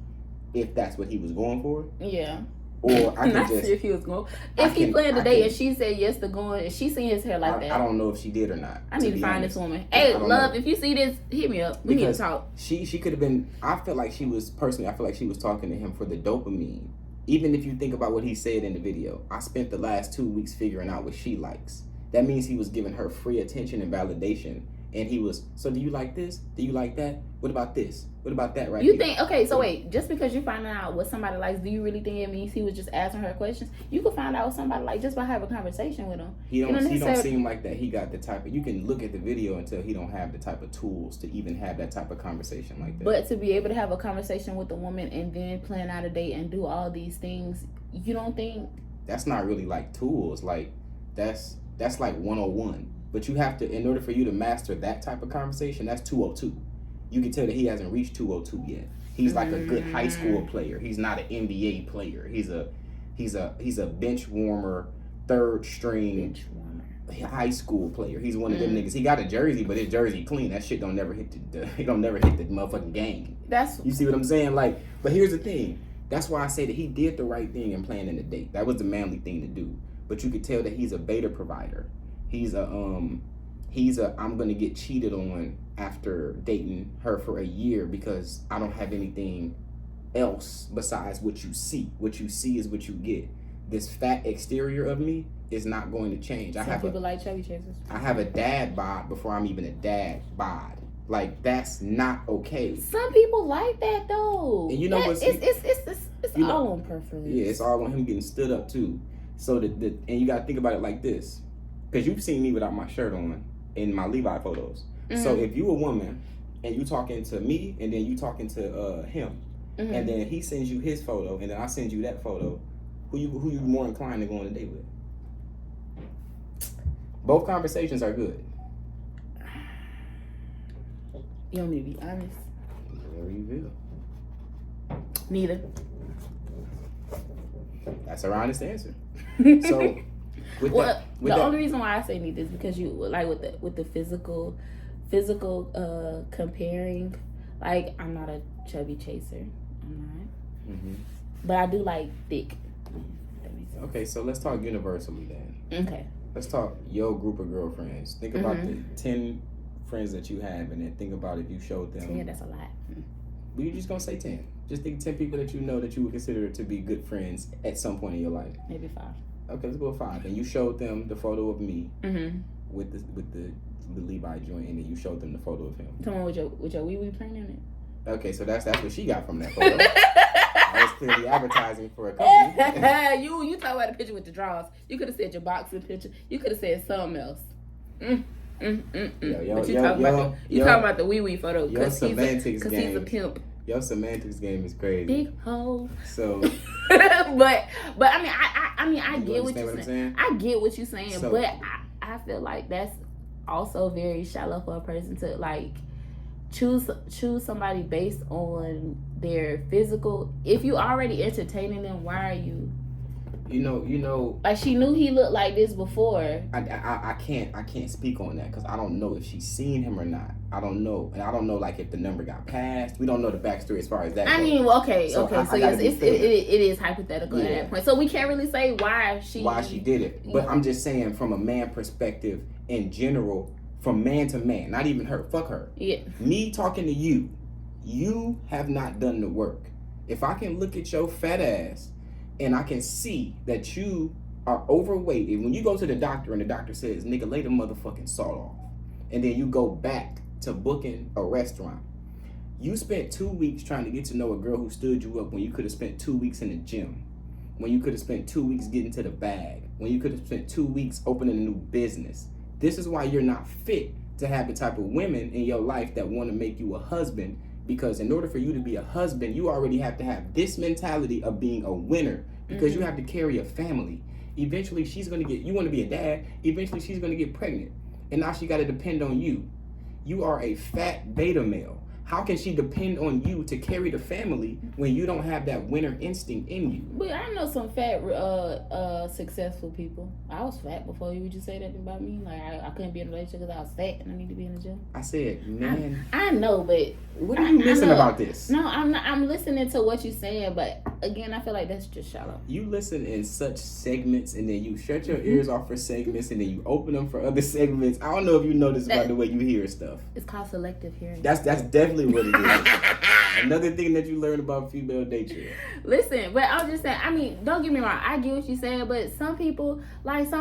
if that's what he was going for. Yeah. Or I can just see if he was going. If he planned the day and she said yes to going, and she seen his hair like that. I don't know if she did or not. I need to find this woman. Hey, love, if you see this, hit me up. We need to talk. She could have been. I feel like she was talking to him for the dopamine. Even if you think about what he said in the video, I spent the last 2 weeks figuring out what she likes. That means he was giving her free attention and validation. And he was, so do you like this? Do you like that? What about this? What about that You think, okay, so wait, just because you find out what somebody likes, do you really think it means he was just asking her questions? You could find out what somebody likes just by having a conversation with him. He don't seem like that. He got the type of, you can look at the video and tell he don't have the type of tools to even have that type of conversation like that. But to be able to have a conversation with a woman and then plan out a date and do all these things, you don't think? That's not really like tools. Like, that's like 101. But you have to, in order for you to master that type of conversation, that's 202. You can tell that he hasn't reached 202 yet. He's like a good high school player. He's not an NBA player. He's a bench warmer, third string high school player. He's one of them niggas. He got a jersey, but his jersey clean. That shit don't never hit the motherfucking game. You see what I'm saying? Like, but here's the thing. That's why I say that he did the right thing in planning the date. That was the manly thing to do. But you could tell that he's a beta provider. He's a I'm gonna get cheated on after dating her for a year because I don't have anything else besides what you see. What you see is what you get. This fat exterior of me is not going to change. Some people like chubby chasers. I have a dad bod before I'm even a dad bod. Like, that's not okay. Some people like that though. And you know what's it's all on preference. Yeah, it's all on him getting stood up too. So and you gotta think about it like this, because you've seen me without my shirt on in my Levi photos. So if you a woman and you talking to me and then you talking to him, and then he sends you his photo and then I send you that photo, who you more inclined to go on a date with? Both conversations are good. You want me to be honest? Whatever you feel. Neither. That's her honest answer. So, the only reason why I say neither is because you like with the physical comparing. Like, I'm not a chubby chaser. I'm not. But I do like thick. That makes sense. Okay, so let's talk universally then. Okay. Let's talk your group of girlfriends. Think about the 10 friends that you have, and then think about if you showed them. Yeah, that's a lot. But you're just gonna say 10. Just think 10 people that you know that you would consider to be good friends at some point in your life. Maybe 5. Okay, let's go with 5. And you showed them the photo of me with the Levi joint, and then you showed them the photo of him. Come on with your wee wee print in it. Okay, so that's what she got from that photo. I was clearly advertising for a company. you talk about a picture with the drawers. You could have said your boxing picture. You could have said something else. But you talking about the wee wee photo because he's a pimp. Your semantics game is crazy. Big hoe. So, but I mean I get what you're saying. I get what you're saying, so, but I feel like that's also very shallow for a person to like choose somebody based on their physical. If you already entertaining them, why are you? You know. Like, she knew he looked like this before. I can't speak on that because I don't know if she's seen him or not. I don't know, and I don't know like if the number got passed. We don't know the backstory as far as that. I mean, okay. So yes, it is hypothetical at that point. So we can't really say why she did it. But I'm just saying from a man perspective in general, from man to man, not even her. Fuck her. Yeah. Me talking to you, you have not done the work. If I can look at your fat ass and I can see that you are overweight, and when you go to the doctor and the doctor says, nigga, lay the motherfucking salt off, and then you go back to booking a restaurant, you spent 2 weeks trying to get to know a girl who stood you up when you could have spent 2 weeks in the gym, when you could have spent 2 weeks getting to the bag, when you could have spent 2 weeks opening a new business. This is why you're not fit to have the type of women in your life that want to make you a husband, because in order for you to be a husband, you already have to have this mentality of being a winner, because you have to carry a family. Eventually, you want to be a dad, eventually she's going to get pregnant. And now she got to depend on you. You are a fat beta male. How can she depend on you to carry the family when you don't have that winner instinct in you? But I know some fat, successful people. I was fat before. You would just say that about me? Like, I couldn't be in a relationship because I was fat and I need to be in the gym? I said, man. I know, but... What are you missing about this? No, I'm not. I'm listening to what you're saying, but again, I feel like that's just shallow. You listen in such segments, and then you shut your ears off for segments, and then you open them for other segments. I don't know if you notice about the way you hear stuff. It's called selective hearing. That's definitely what it is. Another thing that you learn about female nature. Listen, but I was just saying, I mean, don't get me wrong, I get what you're saying, but some people, like,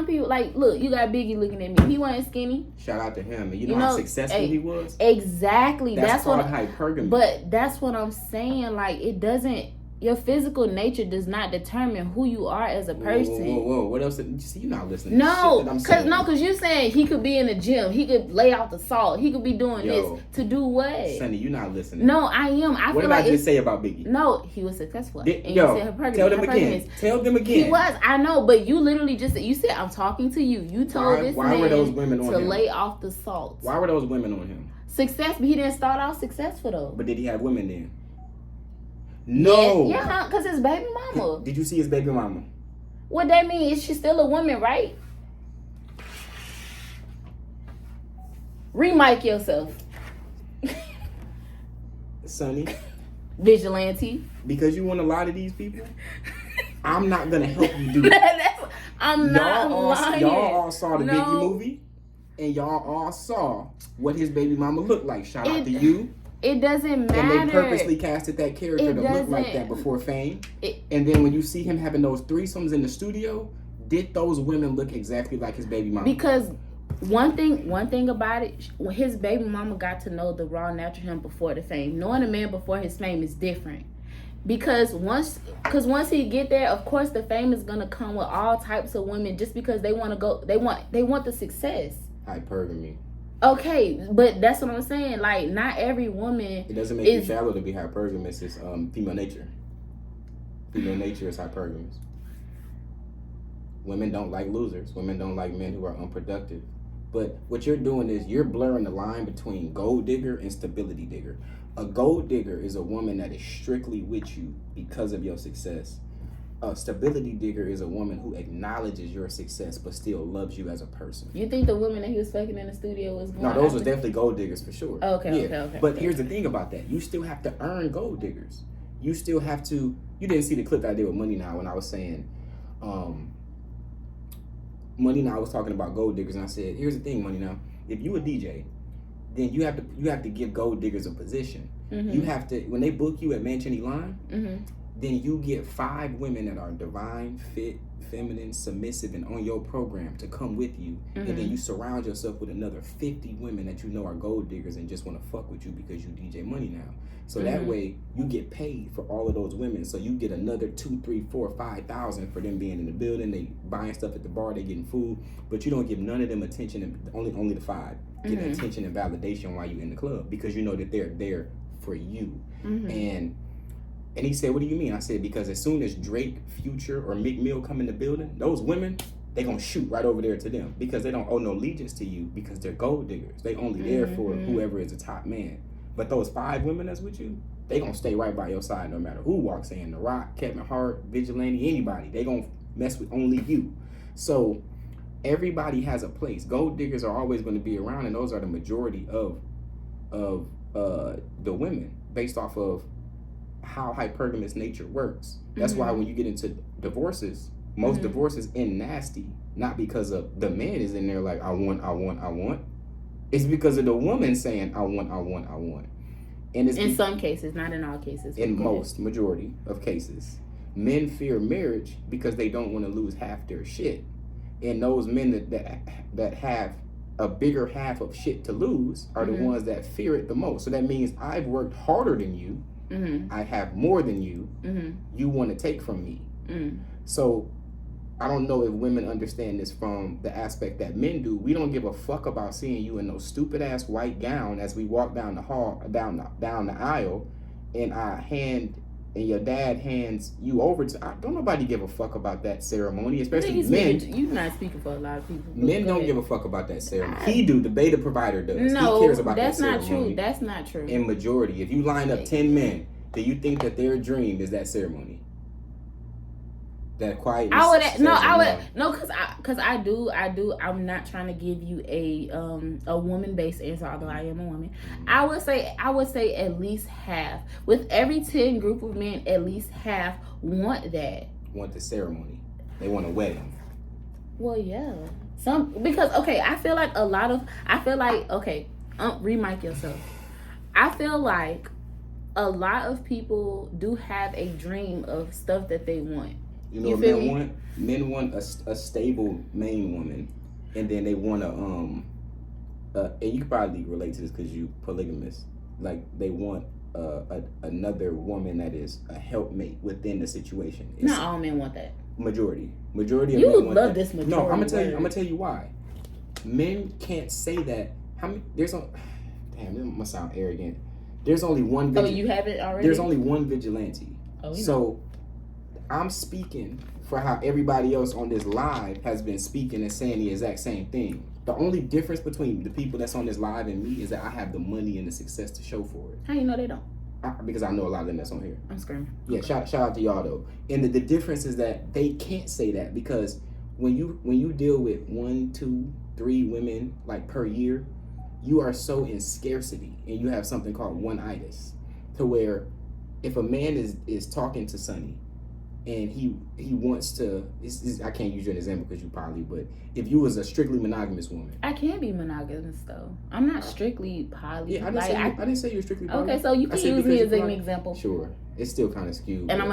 look, you got Biggie looking at me. He wasn't skinny. Shout out to him. And you know how successful he was? Exactly. That's called hypergamy. But that's what I'm saying. Like, it doesn't, your physical nature does not determine who you are as a person. Whoa. What else? You're not listening No, to shit that I'm saying. Because you're saying he could be in the gym. He could lay out the salt. He could be doing this. To do what? Sonny, you're not listening. No, I am. What did I just say about Biggie? No, he was successful. And you said hypergamy. Tell them again. Tell them again. He was. I know, but you literally just said, you said, I'm talking to you. You told this man were those women on to him? lay off the salt. Why were those women on him? Success, but he didn't start off successful though. But did he have women then? No. Yeah, because his baby mama. Did you see his baby mama? What that mean? Is she still a woman, right? Remike yourself. Sonny. Vigilante. Because you want to lie to these people? I'm not going to help you do that. I'm not lying. Y'all all saw the Biggie movie, and y'all all saw what his baby mama looked like. Shout out to you. It doesn't matter. And they purposely casted that character to look like that before fame. And then when you see him having those threesomes in the studio, did those women look exactly like his baby mama? Because one thing about it, when his baby mama got to know the raw natural him before the fame, knowing a man before his fame is different. Because once he get there, of course the fame is gonna come with all types of women just because they want to go. They want the success. Hypergamy. Okay, but that's what I'm saying. Like, not every woman. It doesn't make you shallow to be hypergamous. It's female nature. Female nature is hypergamous. Women don't like losers. Women don't like men who are unproductive. But what you're doing is you're blurring the line between gold digger and stability digger. A gold digger is a woman that is strictly with you because of your success. A stability digger is a woman who acknowledges your success but still loves you as a person. You think the women that he was fucking in the studio was going? No, those was definitely gold diggers for sure. Oh, okay. But here's the thing about that. You still have to earn gold diggers. You still have to... You didn't see the clip that I did with Money Now when I was saying... Money Now was talking about gold diggers, and I said, here's the thing, Money Now. If you a DJ, then you have to give gold diggers a position. Mm-hmm. You have to... When they book you at Manchini Line... Mm-hmm. Then you get 5 women that are divine, fit, feminine, submissive, and on your program to come with you. Mm-hmm. And then you surround yourself with another 50 women that you know are gold diggers and just want to fuck with you because you DJ Money Now. So that way you get paid for all of those women. So you get another 2, 3, 4, 5,000 for them being in the building. They buying stuff at the bar, they getting food, but you don't give none of them attention. And only the 5 get attention and validation while you in the club because you know that they're there for you. Mm-hmm. And he said, what do you mean? I said, because as soon as Drake, Future, or Meek Mill come in the building, those women, they going to shoot right over there to them because they don't owe no allegiance to you because they're gold diggers. They only there for whoever is the top man. But those 5 women that's with you, they going to stay right by your side no matter who walks in. The Rock, Kevin Hart, Vigilante, anybody. They going to mess with only you. So everybody has a place. Gold diggers are always going to be around, and those are the majority of the women based off of how hypergamous nature works. That's why when you get into divorces, most divorces end nasty, not because of the man is in there like, I want. It's because of the woman saying, I want. And it's in some cases, not in all cases. In most, majority of cases. Men fear marriage because they don't want to lose half their shit. And those men that have a bigger half of shit to lose are the ones that fear it the most. So that means I've worked harder than you. I have more than you. You want to take from me. So I don't know if women understand this from the aspect that men do. We don't give a fuck about seeing you in no stupid ass white gown as we walk down the hall, down the aisle, and and your dad hands you over to. Don't nobody give a fuck about that ceremony, especially men. You're not speaking for a lot of people. Men don't give a fuck about that ceremony. He do. The beta provider does. No, he cares about that's that not ceremony. true. That's not true. In majority, if you line up 10 men, do you think that their dream is that ceremony? That quiet. Because I do. I'm not trying to give you a woman based answer, although I am a woman. I would say at least half. With every 10 group of men, at least half want that. Want the ceremony. They want a wedding. Well, yeah. Because I feel like remic yourself. I feel like a lot of people do have a dream of stuff that they want. You know what men want? Men want a stable main woman, and then they want and you can probably relate to this because you polygamous. Like they want another woman that is a helpmate within the situation. Not all men want that. Majority of men want that. You love this majority. No, I'm gonna tell you why. Men can't say that. Damn, this must sound arrogant. There's only one. Oh, you have it already. There's only one vigilante. Oh, so. I'm speaking for how everybody else on this live has been speaking and saying the exact same thing. The only difference between the people that's on this live and me is that I have the money and the success to show for it. How you know they don't? Because I know a lot of them that's on here. I'm screaming. Yeah, shout out to y'all though. And the difference is that they can't say that because when you deal with 1, 2, 3 women like per year, you are so in scarcity and you have something called one-itis to where if a man is talking to Sonny and he wants to, I can't use you an example because you probably, but if you was a strictly monogamous woman. I can be monogamous though. I'm not strictly poly. Yeah, I didn't say you're strictly poly. Okay, so you can use me as an example. Sure. It's still kind of skewed. And I'm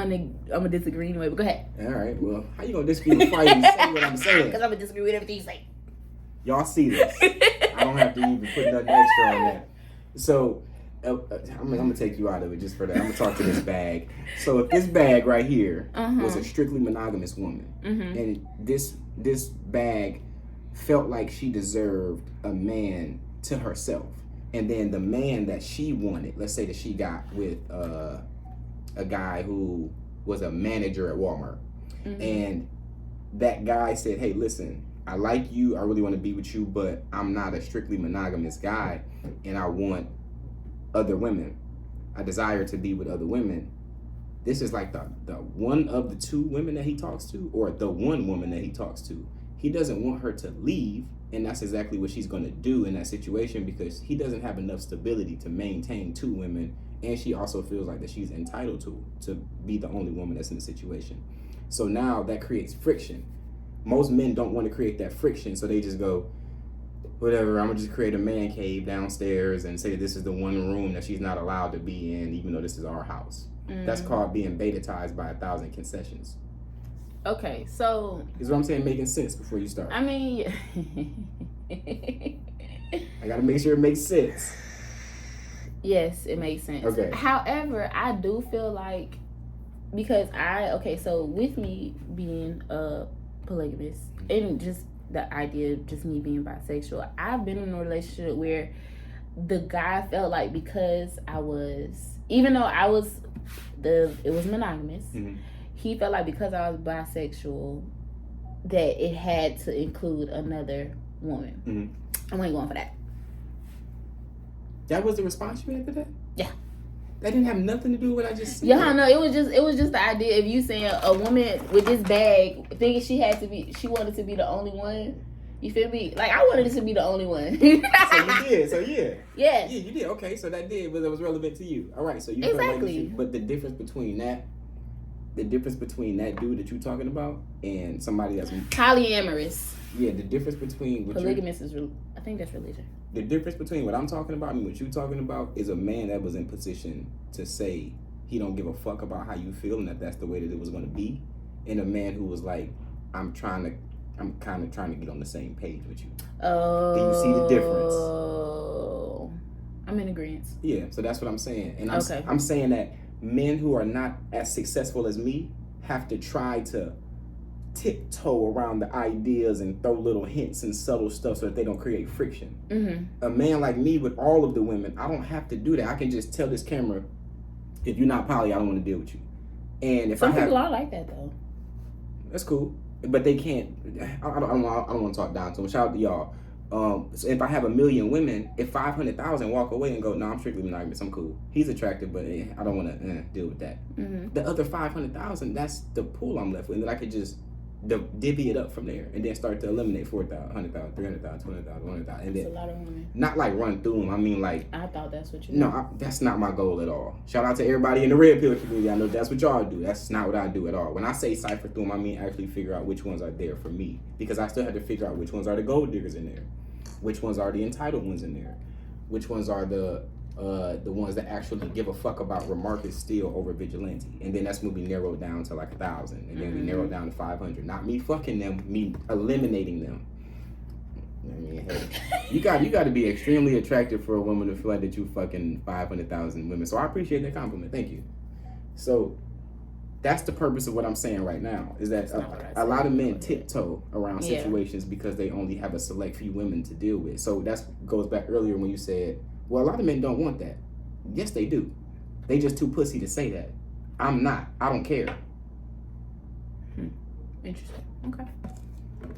gonna disagree anyway, but go ahead. All right, well, how you gonna disagree before I even say what I'm saying? Because I'm gonna disagree with everything you say. Y'all see this. I don't have to even put nothing extra on that. So I'm gonna take you out of it just for that. I'm gonna talk to this bag. So if this bag right here was a strictly monogamous woman, and this bag felt like she deserved a man to herself, and then the man that she wanted, let's say that she got with a guy who was a manager at Walmart, and that guy said, hey, listen, I like you, I really want to be with you, but I'm not a strictly monogamous guy, and I want other women. I desire to be with other women. This is like the one of the two women that he talks to, or the one woman that he talks to. He doesn't want her to leave, and that's exactly what she's going to do in that situation, because he doesn't have enough stability to maintain two women, and she also feels like that she's entitled to be the only woman that's in the situation. So now that creates friction. Most men don't want to create that friction, so they just go, whatever, I'm gonna just create a man cave downstairs and say this is the one room that she's not allowed to be in, even though this is our house. That's called being beta-tized by 1,000 concessions. Okay, so Is what I'm saying making sense before you start? I mean, I gotta make sure it makes sense. yes, it makes sense. Okay. However, I do feel like, because so with me being a polygamist and just the idea of just me being bisexual, I've been in a relationship where the guy felt like, because I was, even though I was it was monogamous, he felt like because I was bisexual that it had to include another woman. I wasn't going for that. That was the response you had to that? Yeah. That didn't have nothing to do with what I just said. Yeah, no, it was just the idea of you saying a woman with this bag thinking she wanted to be the only one. You feel me? Like, I wanted it to be the only one. So you did. So yeah. Yes. Yeah, you did. Okay, so that was relevant to you. All right, so you Exactly. But the difference between that dude that you're talking about and somebody that's polyamorous. Yeah, the difference between polygamous is I think that's religion. The difference between what I'm talking about and what you're talking about is a man that was in position to say he don't give a fuck about how you feel and that's the way that it was going to be, and a man who was like, I'm kind of trying to get on the same page with you. Oh. Do you see the difference? Oh. I'm in agreement. Yeah, so that's what I'm saying. And I'm saying that men who are not as successful as me have to try to tiptoe around the ideas and throw little hints and subtle stuff so that they don't create friction. A man like me with all of the women, I don't have to do that. I can just tell this camera, if you're not poly, I don't want to deal with you. And if some people are like that though. That's cool, but they can't. I don't want to talk down to them. Shout out to y'all. So if I have 1 million women, if 500,000 walk away and go, no, I'm strictly monogamous, I'm cool. He's attractive, but I don't want to deal with that. The other 500,000, that's the pool I'm left with, and then I could just divvy it up from there and then start to eliminate 4,000, 100,000, 300,000, 200,000, 100,000. And that's then a lot of women. Not like run through them. I mean, like, I thought that's what you that's not my goal at all. Shout out to everybody in the red pill community. I know that's what y'all do. That's not what I do at all. When I say cipher through them, I mean actually figure out which ones are there for me, because I still have to figure out which ones are the gold diggers in there, which ones are the entitled ones in there, which ones are the ones that actually give a fuck about Remarcus Steele over Vigilante, and then that's when we narrow down to like 1,000, and then we narrow down to 500. Not me fucking them, me eliminating them. I mean, hey, you got to be extremely attractive for a woman to feel like that you fucking 500,000 women. So I appreciate that compliment. Thank you. So that's the purpose of what I'm saying right now, is that a lot of men tiptoe around situations because they only have a select few women to deal with. So that goes back earlier when you said, well, a lot of men don't want that. Yes, they do. They just too pussy to say that. I'm not. I don't care. Interesting. Okay.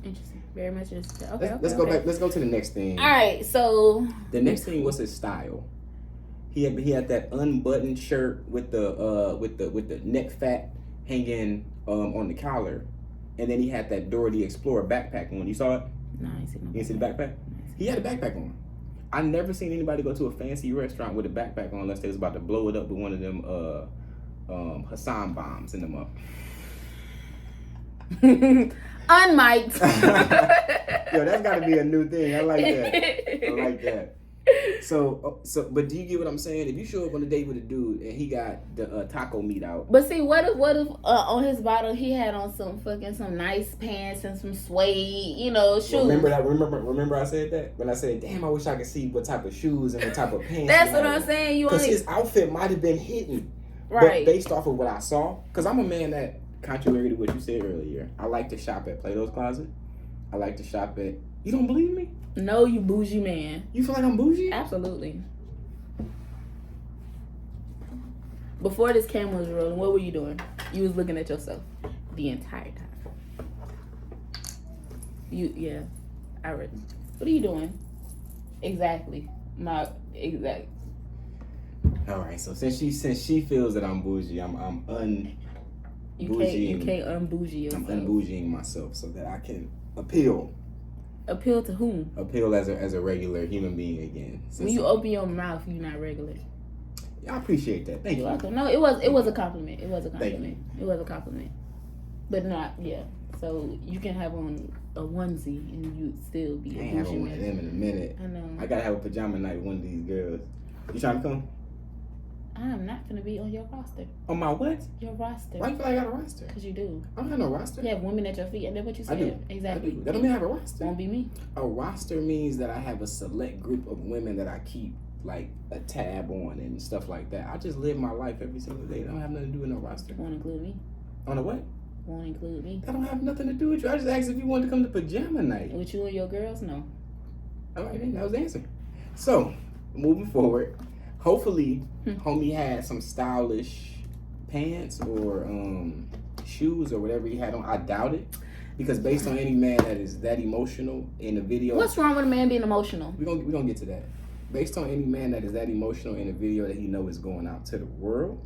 Interesting. Very much interesting. Okay. Let's go back. Let's go to the next thing. All right. So the next thing was his style. He had that unbuttoned shirt with the neck fat hanging on the collar, and then he had that Dora the Explorer backpack on. You saw it? No, I see no. You didn't see the backpack? He had a backpack on. I never seen anybody go to a fancy restaurant with a backpack on unless they was about to blow it up with one of them Hassan bombs in them up. Unmiked. Yo, that's got to be a new thing. I like that. So, but do you get what I'm saying? If you show up on a date with a dude and he got the taco meat out, But see, what if on his bottle he had on some nice pants and some suede, shoes? Remember I said that when I said, "Damn, I wish I could see what type of shoes and what type of pants." That's what I'm saying. Because his outfit might have been hidden, right? But based off of what I saw, because I'm a man that, contrary to what you said earlier, I like to shop at Plato's Closet. I like to shop at. You don't believe me? No, you bougie man. You feel like I'm bougie? Absolutely. Before this camera was rolling, what were you doing? You was looking at yourself the entire time. I read. What are you doing? Exactly. Exactly. All right. So since she feels that I'm bougie, I'm You can't unbougie yourself. I'm unbougieing myself so that I can appeal. Appeal to whom? Appeal as a regular human being again. When you open your mouth, you're not regular. I appreciate that. Thank you. Welcome. No, it was a compliment. It was a compliment. It was a compliment. But not, yeah. So you can have on a onesie and you'd still be I ain't having one of them in a minute. I know. I gotta have a pajama night with one of these girls. You trying to come? I'm not gonna be on your roster. On my what? Your roster. Why you feel like I got a roster? Because you do. I don't have no roster. You have women at your feet, and that's what you said. I do. Exactly. I do. That don't mean I have a roster. Won't be me. A roster means that I have a select group of women that I keep like a tab on and stuff like that. I just live my life every single day. I don't have nothing to do with no roster. Won't include me. On a what? Won't include me. That don't have nothing to do with you. I just asked if you wanted to come to pajama night. With you and your girls? No. All right, then that was the answer. So, moving forward, hopefully, homie had some stylish pants or shoes or whatever he had on. I doubt it, because based on any man that is that emotional in the video, what's wrong with a man being emotional? We're gonna get to that. Based on any man that is that emotional in a video that he know is going out to the world,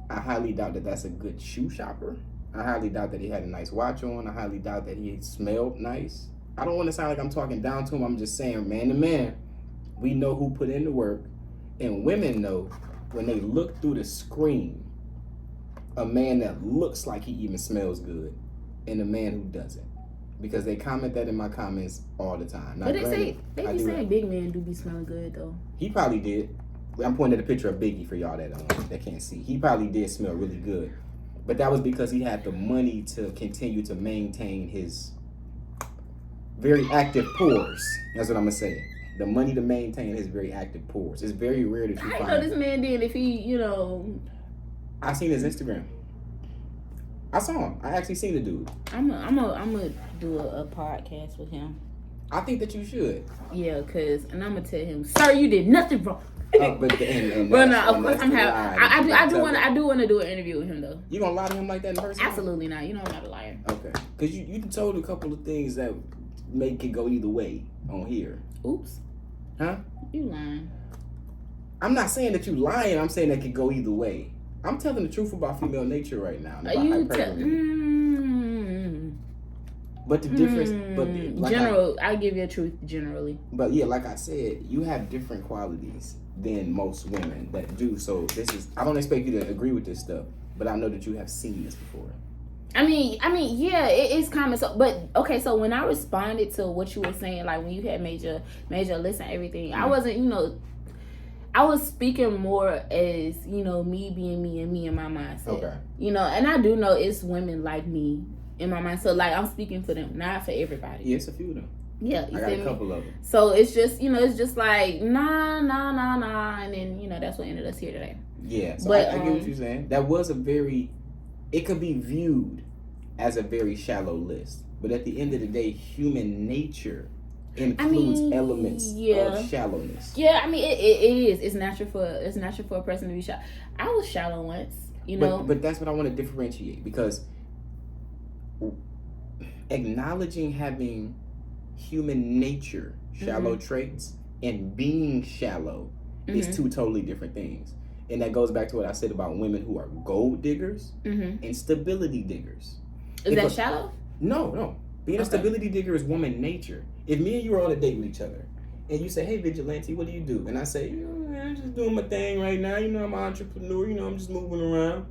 I highly doubt that that's a good shoe shopper. I highly doubt that he had a nice watch on. I highly doubt that he smelled nice. I don't want to sound like I'm talking down to him. I'm just saying, man to man, we know who put in the work. And women know when they look through the screen, a man that looks like he even smells good and a man who doesn't. Because they comment that in my comments all the time. Now, but they be saying big men do be smelling good, though. He probably did. I'm pointing at a picture of Biggie for y'all that can't see. He probably did smell really good. But that was because he had the money to continue to maintain his very active pores. That's what I'm going to say. The money to maintain his very active pores. It's very rare that you find. I know this man did if he, I seen his Instagram. I saw him. I actually seen the dude. I'm gonna do a podcast with him. I think that you should. Yeah, and I'm gonna tell him, sir, you did nothing wrong. But no, of course I do want to do an interview with him though. You gonna lie to him like that in person? Absolutely not. You know I'm not a liar. Okay, because you told a couple of things that make it go either way on here. Oops. Huh? You lying. I'm not saying that you lying. I'm saying that could go either way. I'm telling the truth about female nature right now. But the difference, I give you a truth generally. But yeah, like I said, you have different qualities than most women that do. So I don't expect you to agree with this stuff, but I know that you have seen this before. I mean, yeah, it's common. So, but okay, so when I responded to what you were saying, like when you had major list and everything, I wasn't, I was speaking more as, me being me and me in my mindset. Okay. And I do know it's women like me in my mind. So like I'm speaking for them, not for everybody. Yeah, it's a few of them. Yeah, I got a couple of them. So it's just, it's just like nah, and then that's what ended us here today. Yeah, so I get what you're saying. That was it could be viewed as a very shallow list, but at the end of the day, human nature includes elements of shallowness. Yeah, I mean it is. It's natural for a person to be shallow. I was shallow once, But that's what I want to differentiate, because acknowledging having human nature shallow traits and being shallow is two totally different things. And that goes back to what I said about women who are gold diggers and stability diggers. Is that shallow? No. Being a stability digger is woman nature. If me and you are on a date with each other, and you say, "Hey, Vigilante, what do you do?" And I say, "Man, I'm just doing my thing right now. I'm an entrepreneur. I'm just moving around."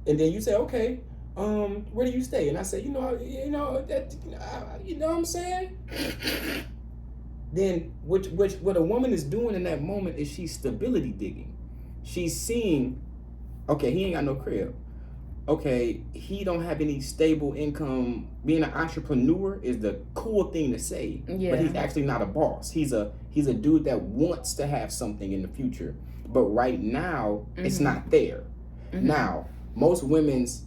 And then you say, "Okay, where do you stay?" And I say, "You know what I'm saying." then what a woman is doing in that moment is she's stability digging. She's seeing, okay, he ain't got no crib. Okay, he don't have any stable income. Being an entrepreneur is the cool thing to say, but he's actually not a boss. He's a dude that wants to have something in the future, but right now it's not there. Now, most women's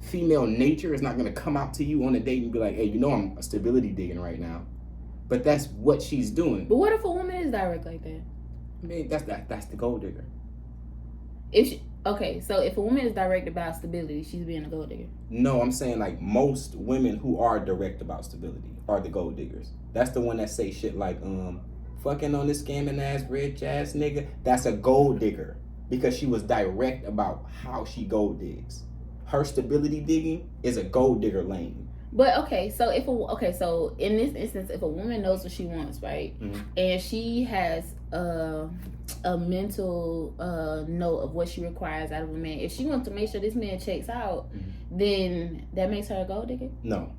female nature is not going to come out to you on a date and be like, hey, you know I'm a stability digging right now, but that's what she's doing. But what if a woman is direct like that? I mean, that's the gold digger. Okay, so if a woman is direct about stability, she's being a gold digger. No, I'm saying like most women who are direct about stability are the gold diggers. That's the one that say shit like, fucking on this scamming ass, rich ass nigga. That's a gold digger because she was direct about how she gold digs. Her stability digging is a gold digger lane. But so in this instance, if a woman knows what she wants, right, and she has a mental note of what she requires out of a man, if she wants to make sure this man checks out, then that makes her a gold digger? No.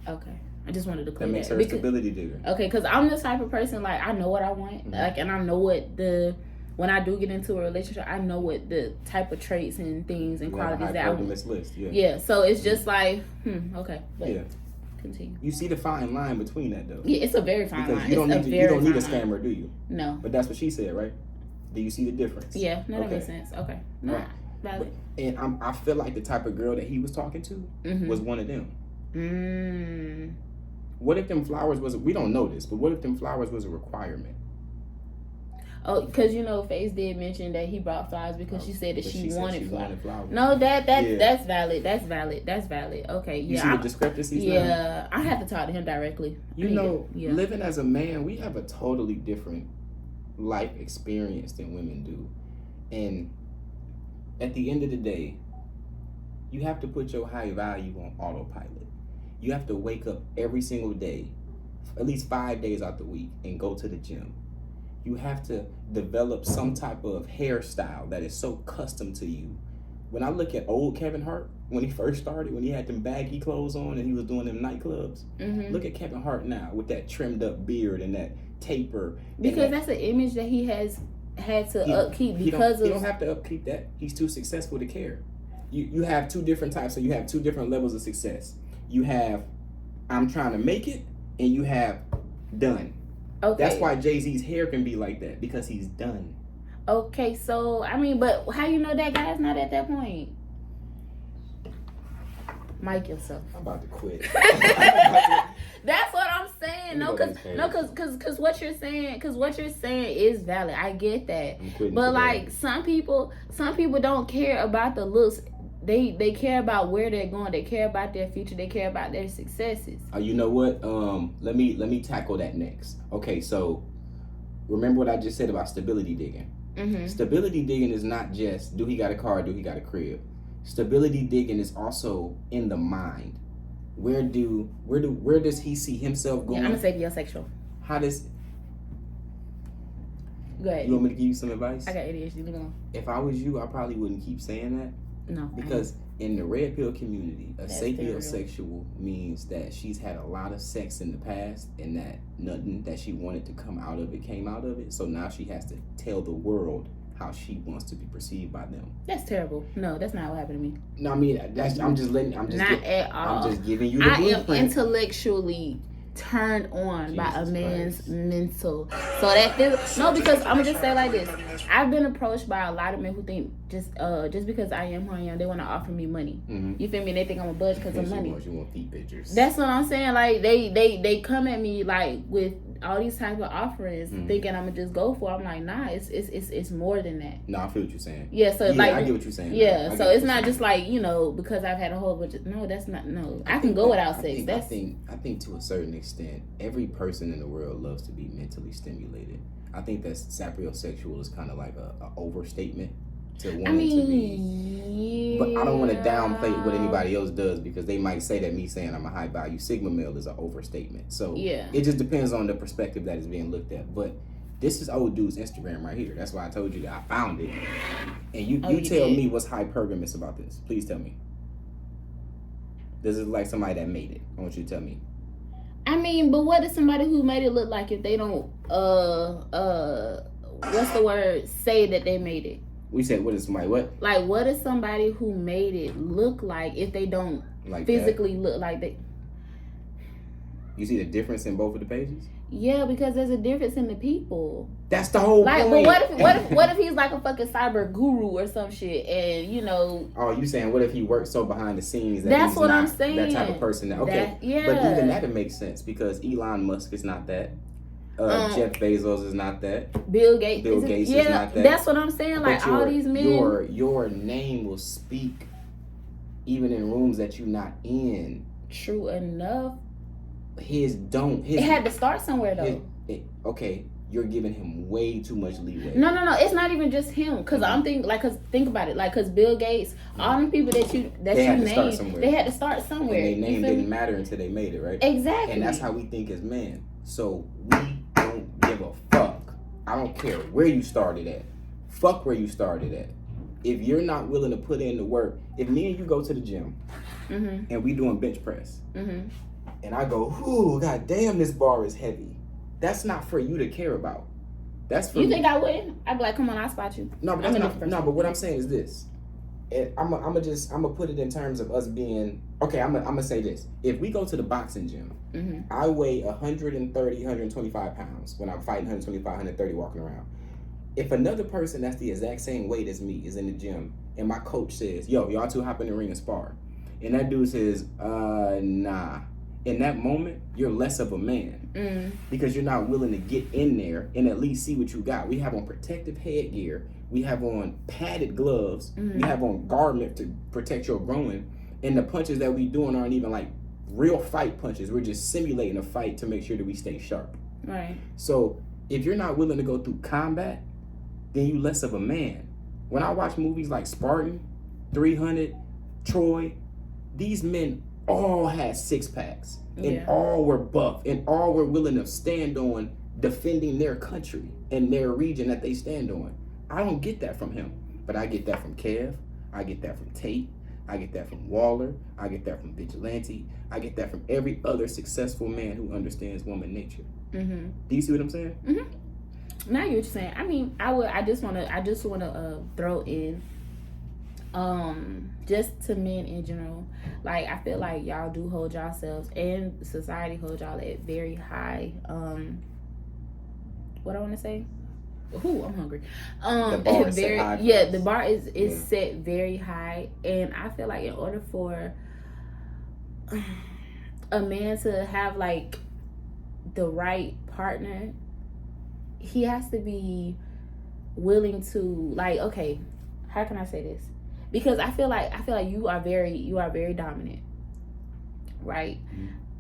Okay. I just wanted to clear that. Makes her a stability digger. Okay, because I'm the type of person, like, I know what I want, like, and I know what when I do get into a relationship, I know what the type of traits and things and qualities that I want. List, yeah, so it's just like, okay, but continue. You see the fine line between that, though. Yeah, it's a very fine line. You don't need a scammer, do you? No. But that's what she said, right? Do you see the difference? Yeah, no, that makes sense. Okay. Nah, valid. And I feel like the type of girl that he was talking to was one of them. What if them flowers we don't know this, but what if them flowers was a requirement? Oh, because Faze did mention that he brought flowers because she said that she wanted flowers. No, that's valid. That's valid. Okay, You see the discrepancies now? Yeah, I have to talk to him directly. Living as a man, we have a totally different life experience than women do. And at the end of the day, you have to put your high value on autopilot. You have to wake up every single day, at least 5 days out the week, and go to the gym. You have to develop some type of hairstyle that is so custom to you. When I look at old Kevin Hart, when he first started, when he had them baggy clothes on and he was doing them nightclubs, look at Kevin Hart now with that trimmed up beard and that taper. Because that's an image that he has had to upkeep He don't have to upkeep that. He's too successful to care. You have two different types, so you have two different levels of success. You have, I'm trying to make it, and you have done. Okay. That's why Jay-Z's hair can be like that, because he's done. Okay, so, I mean, but how you know that guy's not at that point? Mic yourself. I'm about to quit. That's what I'm saying. No, because what you're saying is valid. I get that. But like some people don't care about the looks. They care about where they're going. They care about their future. They care about their successes. You know what? Let me tackle that next. Okay, so remember what I just said about stability digging. Stability digging is not just do he got a car, do he got a crib. Stability digging is also in the mind. Where does he see himself going? Yeah, I'm gonna say biosexual. How does? Go ahead. You want me to give you some advice? I got ADHD. If I was you, I probably wouldn't keep saying that. No. Because in the red pill community, a sapiosexual means that she's had a lot of sex in the past and that nothing that she wanted to come out of it came out of it. So now she has to tell the world how she wants to be perceived by them. That's terrible. No, that's not what happened to me. No, I mean, I'm just giving you the blueprint. I am intellectually turned on by a man's mental. So that because I'm gonna just say like this. I've been approached by a lot of men who think just because I am who I am, they want to offer me money. You feel me? They think I'm a budge because of money. You want feet pictures. That's what I'm saying. Like they come at me like with all these type of offerings, thinking I'm gonna just go for it. I'm like, nah, it's more than that. No, I feel what you're saying. Yeah, so like I get what you're saying. Yeah, so it's not just like because I've had a whole bunch of that's not I can go without sex. I think to a certain extent, every person in the world loves to be mentally stimulated. I think that sapiosexual is kind of like a overstatement to want to be. But I don't want to downplay what anybody else does because they might say that me saying I'm a high value Sigma male is an overstatement. So it just depends on the perspective that is being looked at. But this is old dude's Instagram right here. That's why I told you that I found it. And you tell me what's hypergamous about this. Please tell me. This is like somebody that made it. I want you to tell me. I mean, but what is somebody who made it look like if they don't what's the word? Say that they made it. We said, what is somebody what? Like, what is somebody who made it look like if they don't Like physically that? look like they? You see the difference in both of the pages? Yeah, because there's a difference in the people. That's the whole like, point. But what if he's like a fucking cyber guru or some shit, and you know? Oh, you saying what if he works so behind the scenes that that's he's what not I'm saying. that type of person? Okay, yeah. But even that, it makes sense because Elon Musk is not that. Jeff Bezos is not that. Bill Gates is not that. That's what I'm saying. Like all these men, your name will speak even in rooms that you're not in. True enough. It had to start somewhere though. Okay, you're giving him way too much leeway. No, it's not even just him. Cause I'm thinking, like, cause think about it, like, cause Bill Gates, all the people that you named, they had to start somewhere. And their name didn't matter until they made it, right? Exactly. And that's how we think as men. So we don't give a fuck. I don't care where you started at. Fuck where you started at. If you're not willing to put in the work, if me and you go to the gym and we doing bench press, and I go, ooh, god damn, this bar is heavy. That's not for you to care about. That's for you. Think I would? I'd be like, come on, I'll spot you. No, but that's not. No, but what I'm saying is this. And I'm gonna put it in terms of us being okay. I'm gonna say this. If we go to the boxing gym, I weigh 130, 125 pounds when I'm fighting 125, 130 walking around. If another person that's the exact same weight as me is in the gym and my coach says, yo, y'all two hop in the ring and spar, and that dude says, nah. In that moment, you're less of a man because you're not willing to get in there and at least see what you got. We have on protective headgear. We have on padded gloves. We have on garment to protect your groin. And the punches that we doing aren't even like real fight punches. We're just simulating a fight to make sure that we stay sharp. Right. So if you're not willing to go through combat, then you less of a man. When I watch movies like Spartan, 300, Troy, these men all had six packs and all were buff and all were willing to stand on defending their country and their region that they stand on. I don't get that from him, but I get that from Kev. I get that from Tate. I get that from Waller. I get that from Vigilante. I get that from every other successful man who understands woman nature. Do you see what I'm saying? Now you're saying. I mean, I just wanna throw in just to men in general, like I feel like y'all do hold yourselves and society hold y'all at very high what I want to say, I'm hungry. The bar is set high. The bar is set very high, and I feel like in order for a man to have like the right partner, he has to be willing to, like, okay, how can I say this? Because I feel like you are very dominant, right?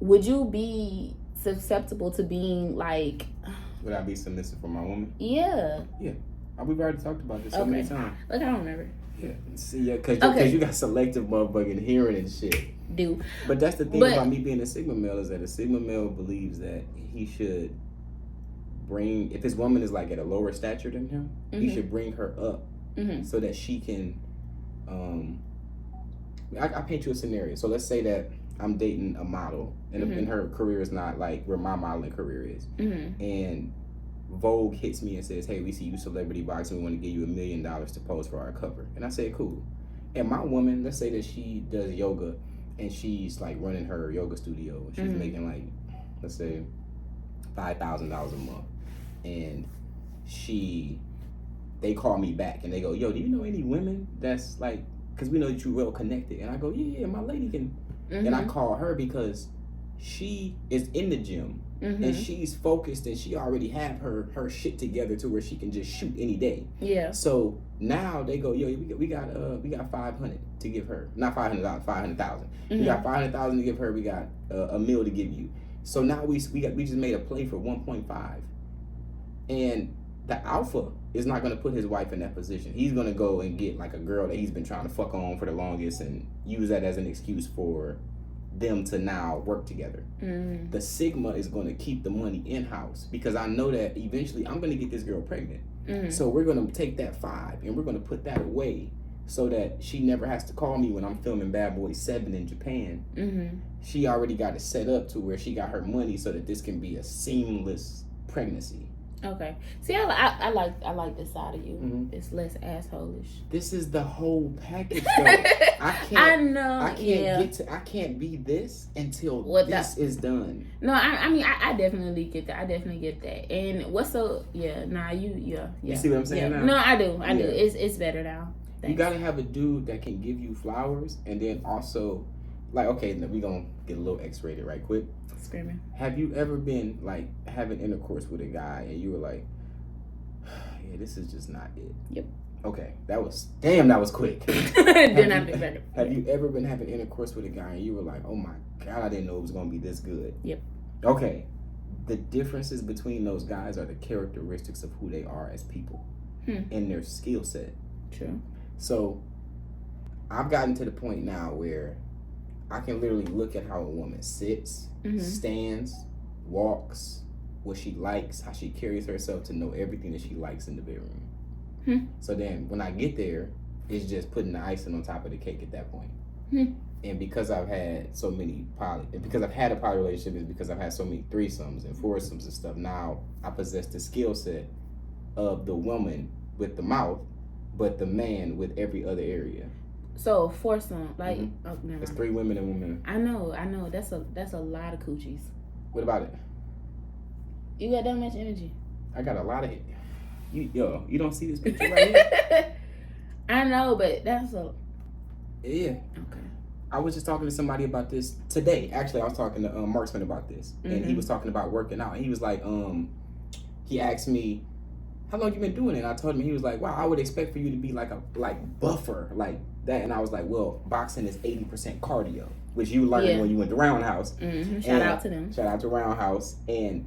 Would you be susceptible to being like? Would I be submissive for my woman? Yeah. Yeah. We've already talked about this so many times. Look, I don't remember. Yeah. See, because you got selective motherfucking hearing and shit. Do. But that's the thing about me being a Sigma male is that a Sigma male believes that he should bring, if his woman is like at a lower stature than him, he should bring her up so that she can. I paint you a scenario. So let's say that I'm dating a model and her career is not like where my modeling career is. And Vogue hits me and says, hey, we see you celebrity boxing. We want to give you $1 million to pose for our cover. And I say, cool. And my woman, let's say that she does yoga and she's like running her yoga studio. She's making like, let's say, $5,000 a month. And they call me back and they go, yo, do you know any women that's like, because we know that you're well connected. And I go, yeah, my lady can. And I call her because she is in the gym and she's focused and she already have her shit together to where she can just shoot any day. Yeah. So now they go, yo, we got 500 to give her. Not $500, 500,000. We got 500,000 to give her. We got $1 million to give you. So now we just made a play for 1.5. And the alpha is not going to put his wife in that position. He's going to go and get like a girl that he's been trying to fuck on for the longest and use that as an excuse for them to now work together. The Sigma is going to keep the money in-house because I know that eventually I'm going to get this girl pregnant. So we're going to take that 5 and we're going to put that away so that she never has to call me when I'm filming Bad Boys 7 in Japan. She already got it set up to where she got her money so that this can be a seamless pregnancy. Okay. See, I like this side of you. Mhm. It's less assholish. This is the whole package, though. I know. I can't be this until this is done. No, I mean, I definitely get that. I definitely get that. And what's so? Yeah. Nah. You see what I'm saying now? No, I do. I do. It's better now. Thanks. You gotta have a dude that can give you flowers, and then also, like, okay, we gonna get a little X-rated right quick. Screaming. Have you ever been like having intercourse with a guy and you were like, yeah, this is just not it? Yep. Okay, that was quick. Have you ever been having intercourse with a guy and you were like, oh my God, I didn't know it was gonna be this good? Yep. Okay, the differences between those guys are the characteristics of who they are as people and their skill set. True. So I've gotten to the point now where I can literally look at how a woman sits, stands, walks, what she likes, how she carries herself, to know everything that she likes in the bedroom. So then when I get there, it's just putting the icing on top of the cake at that point. And because I've had so many because I've had a poly relationship, is because I've had so many threesomes and foursomes and stuff. Now I possess the skill set of the woman with the mouth, but the man with every other area. So foursome, like it's 3 women and 1 man. I know. That's a lot of coochies. What about it? You got that much energy. I got a lot of it. You don't see this picture right here? I know, but that's a yeah. Okay. I was just talking to somebody about this today. Actually, I was talking to Marksman about this, and he was talking about working out. And he was like, he asked me, how long you been doing it? And I told him, he was like, wow, I would expect for you to be like a buffer like that. And I was like, well, boxing is 80% cardio, which you learned when you went to Roundhouse. Shout out to them. Shout out to Roundhouse. And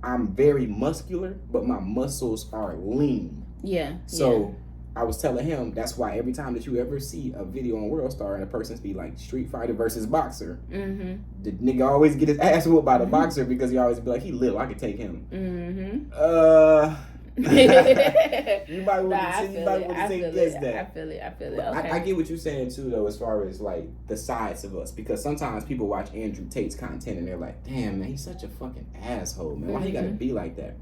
I'm very muscular, but my muscles are lean. Yeah. So I was telling him that's why every time that you ever see a video on World Star and a person's be like Street Fighter versus boxer, the nigga always get his ass whooped by the boxer because he always be like, he little, I could take him. You might want to say yes that. I feel it. Okay. I get what you're saying too, though, as far as like the sides of us, because sometimes people watch Andrew Tate's content and they're like, damn man, he's such a fucking asshole, man. Why he gotta be like that?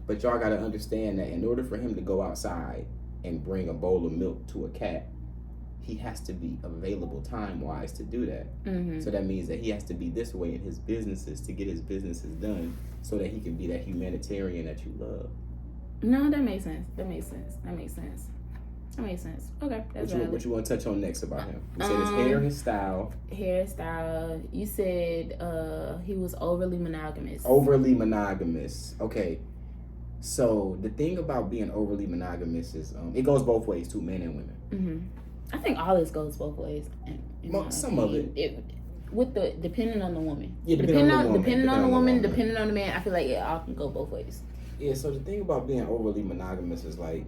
But y'all gotta understand that in order for him to go outside and bring a bowl of milk to a cat, he has to be available time-wise to do that. So that means that he has to be this way in his businesses to get his businesses done so that he can be that humanitarian that you love. No, that makes sense. Okay, that's what you want to touch on next about him? You said his hair, his style. Hairstyle. You said he was overly monogamous. Okay. So the thing about being overly monogamous is it goes both ways too, men and women. I think all this goes both ways. Some of it. Depending on the woman. Yeah, depending on the woman, depending on the man. I feel like it all can go both ways. Yeah, so the thing about being overly monogamous is like,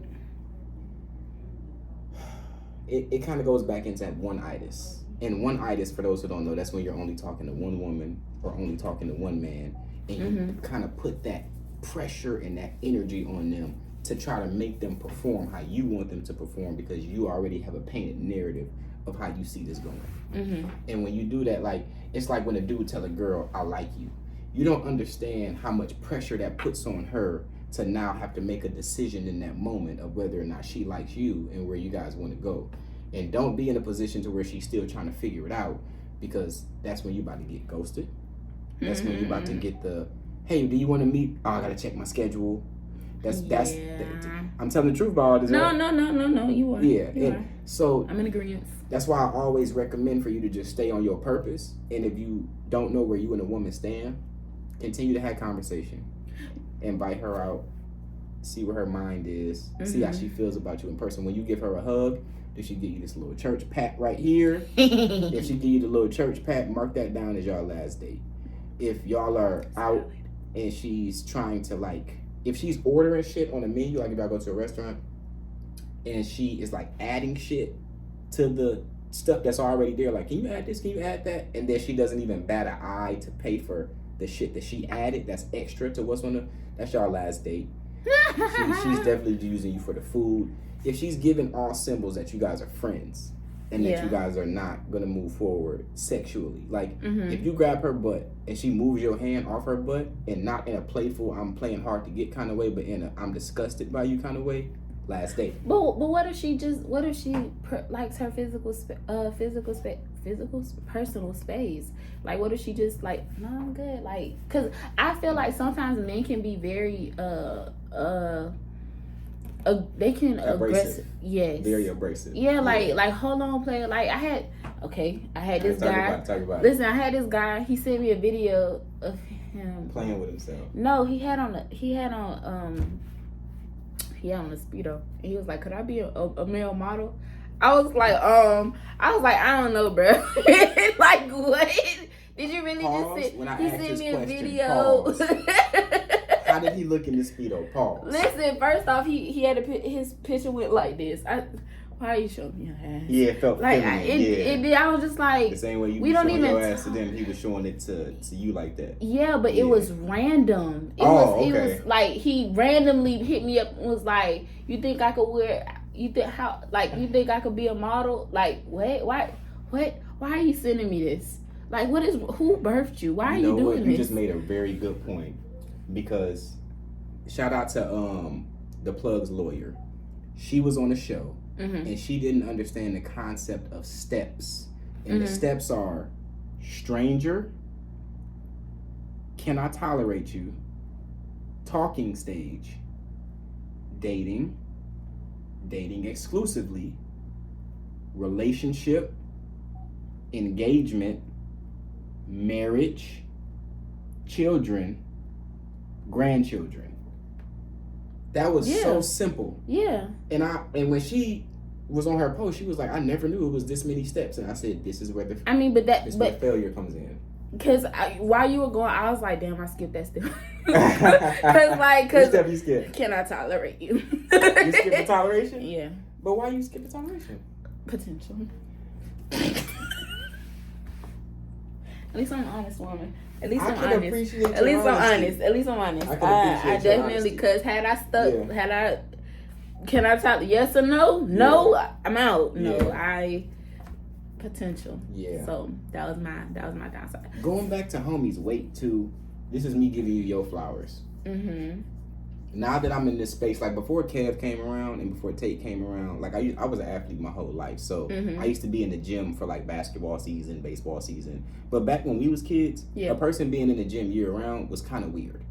it kind of goes back into one-itis. And one-itis, for those who don't know, that's when you're only talking to one woman or only talking to one man. And you kind of put that pressure and that energy on them to try to make them perform how you want them to perform because you already have a painted narrative of how you see this going. And when you do that, like, it's like when a dude tell a girl, I like you. You don't understand how much pressure that puts on her to now have to make a decision in that moment of whether or not she likes you and where you guys want to go. And don't be in a position to where she's still trying to figure it out, because that's when you're about to get ghosted. That's when you're about to get the, hey, do you want to meet? Oh, I got to check my schedule. I'm telling the truth about all this. No, you are. Yeah. You are. So I'm in agreement. That's why I always recommend for you to just stay on your purpose. And if you don't know where you and a woman stand, continue to have conversation. Invite her out. See where her mind is. See how she feels about you in person. When you give her a hug, does she give you this little church pat right here? If she give you the little church pat, mark that down as y'all last date. If y'all are out and she's trying to like, if she's ordering shit on a menu, like if y'all go to a restaurant and she is like adding shit to the stuff that's already there, like, can you add this, can you add that? And then she doesn't even bat an eye to pay for the shit that she added that's extra to what's on the, that's y'all last date. She's definitely using you for the food. If she's giving all symbols that you guys are friends, and that Yeah. you guys are not gonna move forward sexually. Like Mm-hmm. if you grab her butt and she moves your hand off her butt, and not in a playful I'm playing hard to get kind of way, but in a I'm disgusted by you kind of way, last date. But what if she likes her personal space? Like, what if she just like, no, I'm good. Like, cause I feel like sometimes men can be very they can aggressive. Yes. Very abrasive. Yeah, like hold on, player. Like I had this guy. Talk about Listen, I had this guy. He sent me a video of him playing with himself. No, he had on a Speedo, and he was like, "Could I be a male model?" I was like, I don't know, bro. Like, what? Did you really Pause just when I he asked sent this me a question. video. Pause. How did he look in the Speedo? Pause. Listen, first off, he had his picture went like this. Why are you showing me your ass? Yeah, it felt like feminine. I was just like, the same way you we be don't showing even your ass to them, he was showing it to you like that. Yeah, but Yeah. it was random. It Okay. was like he randomly hit me up and was like, "You think I could you think I could be a model?" Like, what? Why? What? Why are you sending me this? Like, who birthed you? Why are you doing this? You just made a very good point, because shout out to the Plug's lawyer. She was on the show. Mm-hmm. And she didn't understand the concept of steps. And the steps are stranger, can I tolerate you, talking stage, dating exclusively, relationship, engagement, marriage, children, grandchildren. That was so simple. Yeah. And when she was on her post, she was like, I never knew it was this many steps. And I said, this is where where failure comes in. Because while you were going, I was like, damn, I skipped that step. Because step you skip? Can I tolerate you? You skip the toleration? Yeah. But why you skip the toleration? Potential. At least I'm an honest woman. At least I'm honest. At least I'm honest. I definitely, because had I stuck, can I talk yes or no? No, I'm out. No, potential. Yeah. So that was my downside. Going back to homies, wait too. This is me giving you your flowers. Mm-hmm. Now that I'm in this space, like before Kev came around and before Tate came around, like I was an athlete my whole life. So I used to be in the gym for like basketball season, baseball season. But back when we was kids, a person being in the gym year round was kind of weird.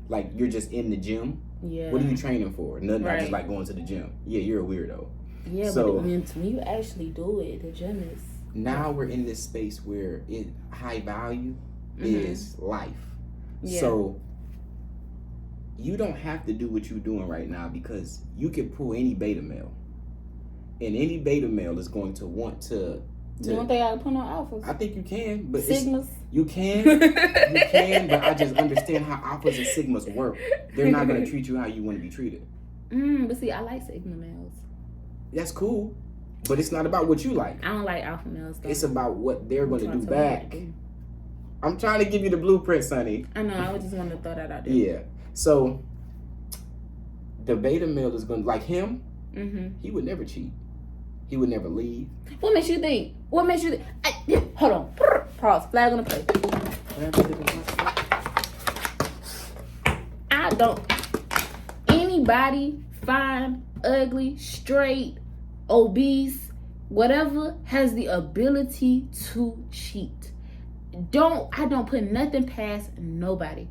Like you're just in the gym. Yeah. What are you training for? Nothing. Right. I just like going to the gym. Yeah, you're a weirdo. Yeah, so, but when you actually do it, the gym is. Now we're in this space where high value is life. Yeah. So you don't have to do what you're doing right now, because you can pull any beta male, and any beta male is going to want to. You don't think I can put on alphas? I think you can, but Sigmas. You can, but I just understand how alphas and sigmas work. They're not going to treat you how you want to be treated. But see, I like sigma males. That's cool, but it's not about what you like. I don't like alpha males, though. It's about what they're going to do back. Do. I'm trying to give you the blueprint, Sonny. I know. I just wanted to throw that out there. Yeah. So the beta male is going to, like him, he would never cheat. He would never leave. What makes you think? Hold on. Pause. Flag on the plate. I don't. Anybody, fine, ugly, straight, obese, whatever, has the ability to cheat. I don't put nothing past nobody.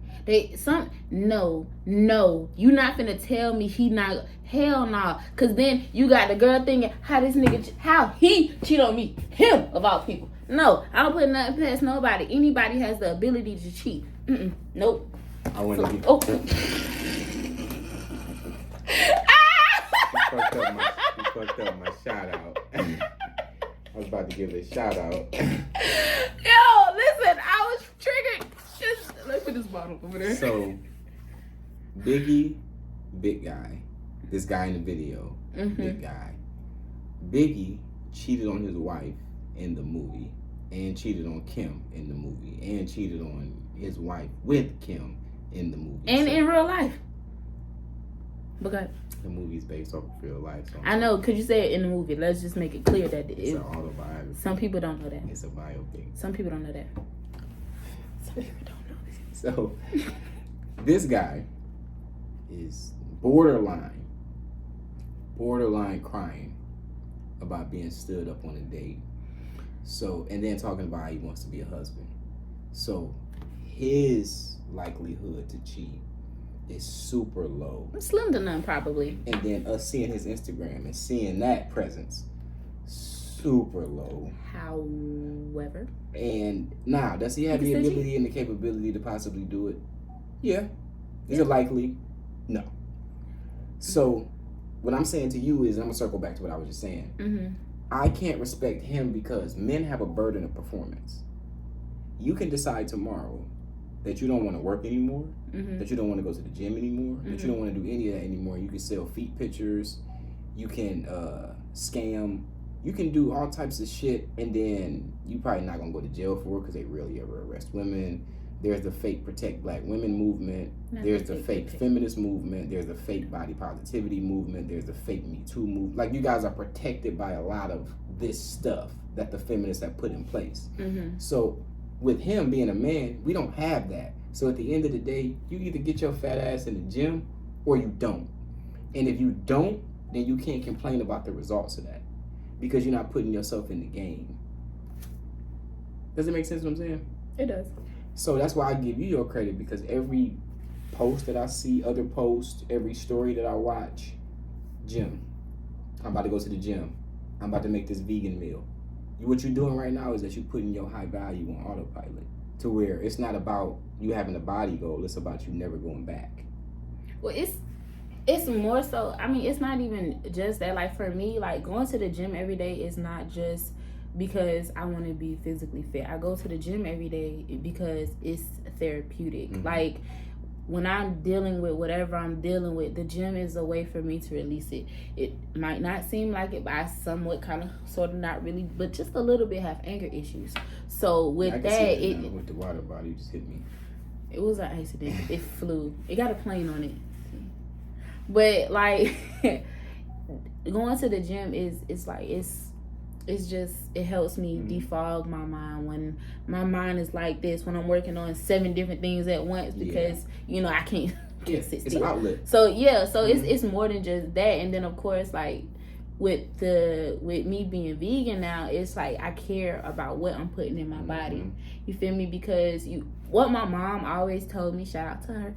No, you not finna tell me he not, hell nah. Cause then you got the girl thinking, how he cheat on me, him of all people. No, I don't put nothing past nobody. Anybody has the ability to cheat. Nope. I want to be. Oh. You fucked up my shout out. I was about to give it a shout out. Yo, listen, I was triggered. Let me put this bottle over there. So, Biggie, big guy. This guy in the video, big guy. Biggie cheated on his wife in the movie, and cheated on Kim in the movie, and cheated on his wife with Kim in the movie. And in real life. Because The movie's based off of real life. So I know, could you say it in the movie? Let's just make it clear that it's an autobiography. some people don't know that. It's a biopic. Some people don't know that. Some people don't know that. So this guy is borderline crying about being stood up on a date. So, and then talking about how he wants to be a husband. So his likelihood to cheat is super low. Slim to none, probably. And then us seeing his Instagram and seeing that presence, super low. However. And now, does he have the ability and the capability to possibly do it? Yeah. Is it likely? No. So, what I'm saying to you is, I'm going to circle back to what I was just saying. Mm-hmm. I can't respect him because men have a burden of performance. You can decide tomorrow that you don't want to work anymore, that you don't want to go to the gym anymore, that you don't want to do any of that anymore. You can sell feet pictures, you can scam, you can do all types of shit, and then you probably not going to go to jail for it because they rarely ever arrest women. There's the fake protect black women movement. There's the fake feminist movement. There's the fake body positivity movement. There's the fake Me Too movement. Like, you guys are protected by a lot of this stuff that the feminists have put in place. So with him being a man, we don't have that. So at the end of the day, you either get your fat ass in the gym or you don't. And if you don't, then you can't complain about the results of that because you're not putting yourself in the game. Does it make sense what I'm saying? It does. So that's why I give you your credit, because every post that I see, other posts, every story that I watch, gym. I'm about to go to the gym. I'm about to make this vegan meal. What you're doing right now is that you're putting your high value on autopilot to where it's not about you having a body goal. It's about you never going back. Well, it's more so, I mean, it's not even just that. Like, for me, like, going to the gym every day is not just because I want to be physically fit. I go to the gym every day because it's therapeutic. Like, when I'm dealing with whatever I'm dealing with, the gym is a way for me to release it. It might not seem like it, but I somewhat kind of, sort of, not really, but just a little bit have anger issues. So with I can that, see that with the water bottle, you just hit me. It was an accident. It flew. It got a plane on it. But like going to the gym it's like it's just, it helps me defog my mind when my mind is like this, when I'm working on 7 different things at once because you know I can't sit still. It's an outlet. So it's more than just that. And then of course, like with me being vegan now, it's like I care about what I'm putting in my body. You feel me? Because what my mom always told me, shout out to her,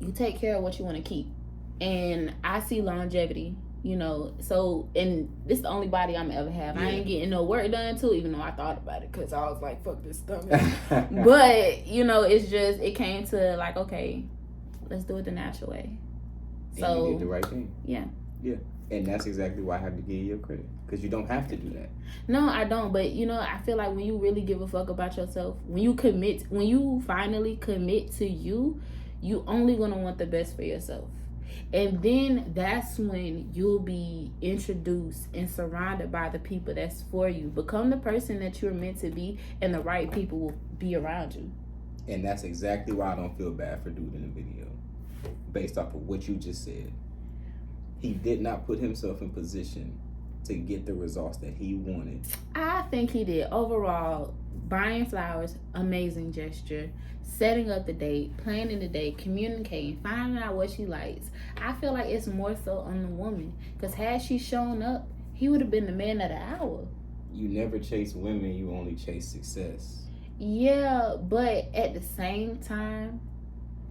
you take care of what you want to keep. And I see longevity, you know, so, and this is the only body I'm ever have. I ain't getting no work done too, even though I thought about it because I was like, fuck this stomach. But, you know, it's just, it came to like, okay, let's do it the natural way. So, and you did the right thing. Yeah. And that's exactly why I have to give you your credit, because you don't have to do that. No, I don't. But, you know, I feel like when you really give a fuck about yourself, when you finally commit to you only gonna want the best for yourself. And then that's when you'll be introduced and surrounded by the people that's for you. Become the person that you're meant to be, and the right people will be around you. And that's exactly why I don't feel bad for dude in the video, based off of what you just said. He did not put himself in position to get the results that he wanted. I think he did. Overall, buying flowers, amazing gesture. Setting up the date, planning the date, communicating, finding out what she likes. I feel like it's more so on the woman, because had she shown up, he would have been the man of the hour. You never chase women, you only chase success. Yeah, but at the same time,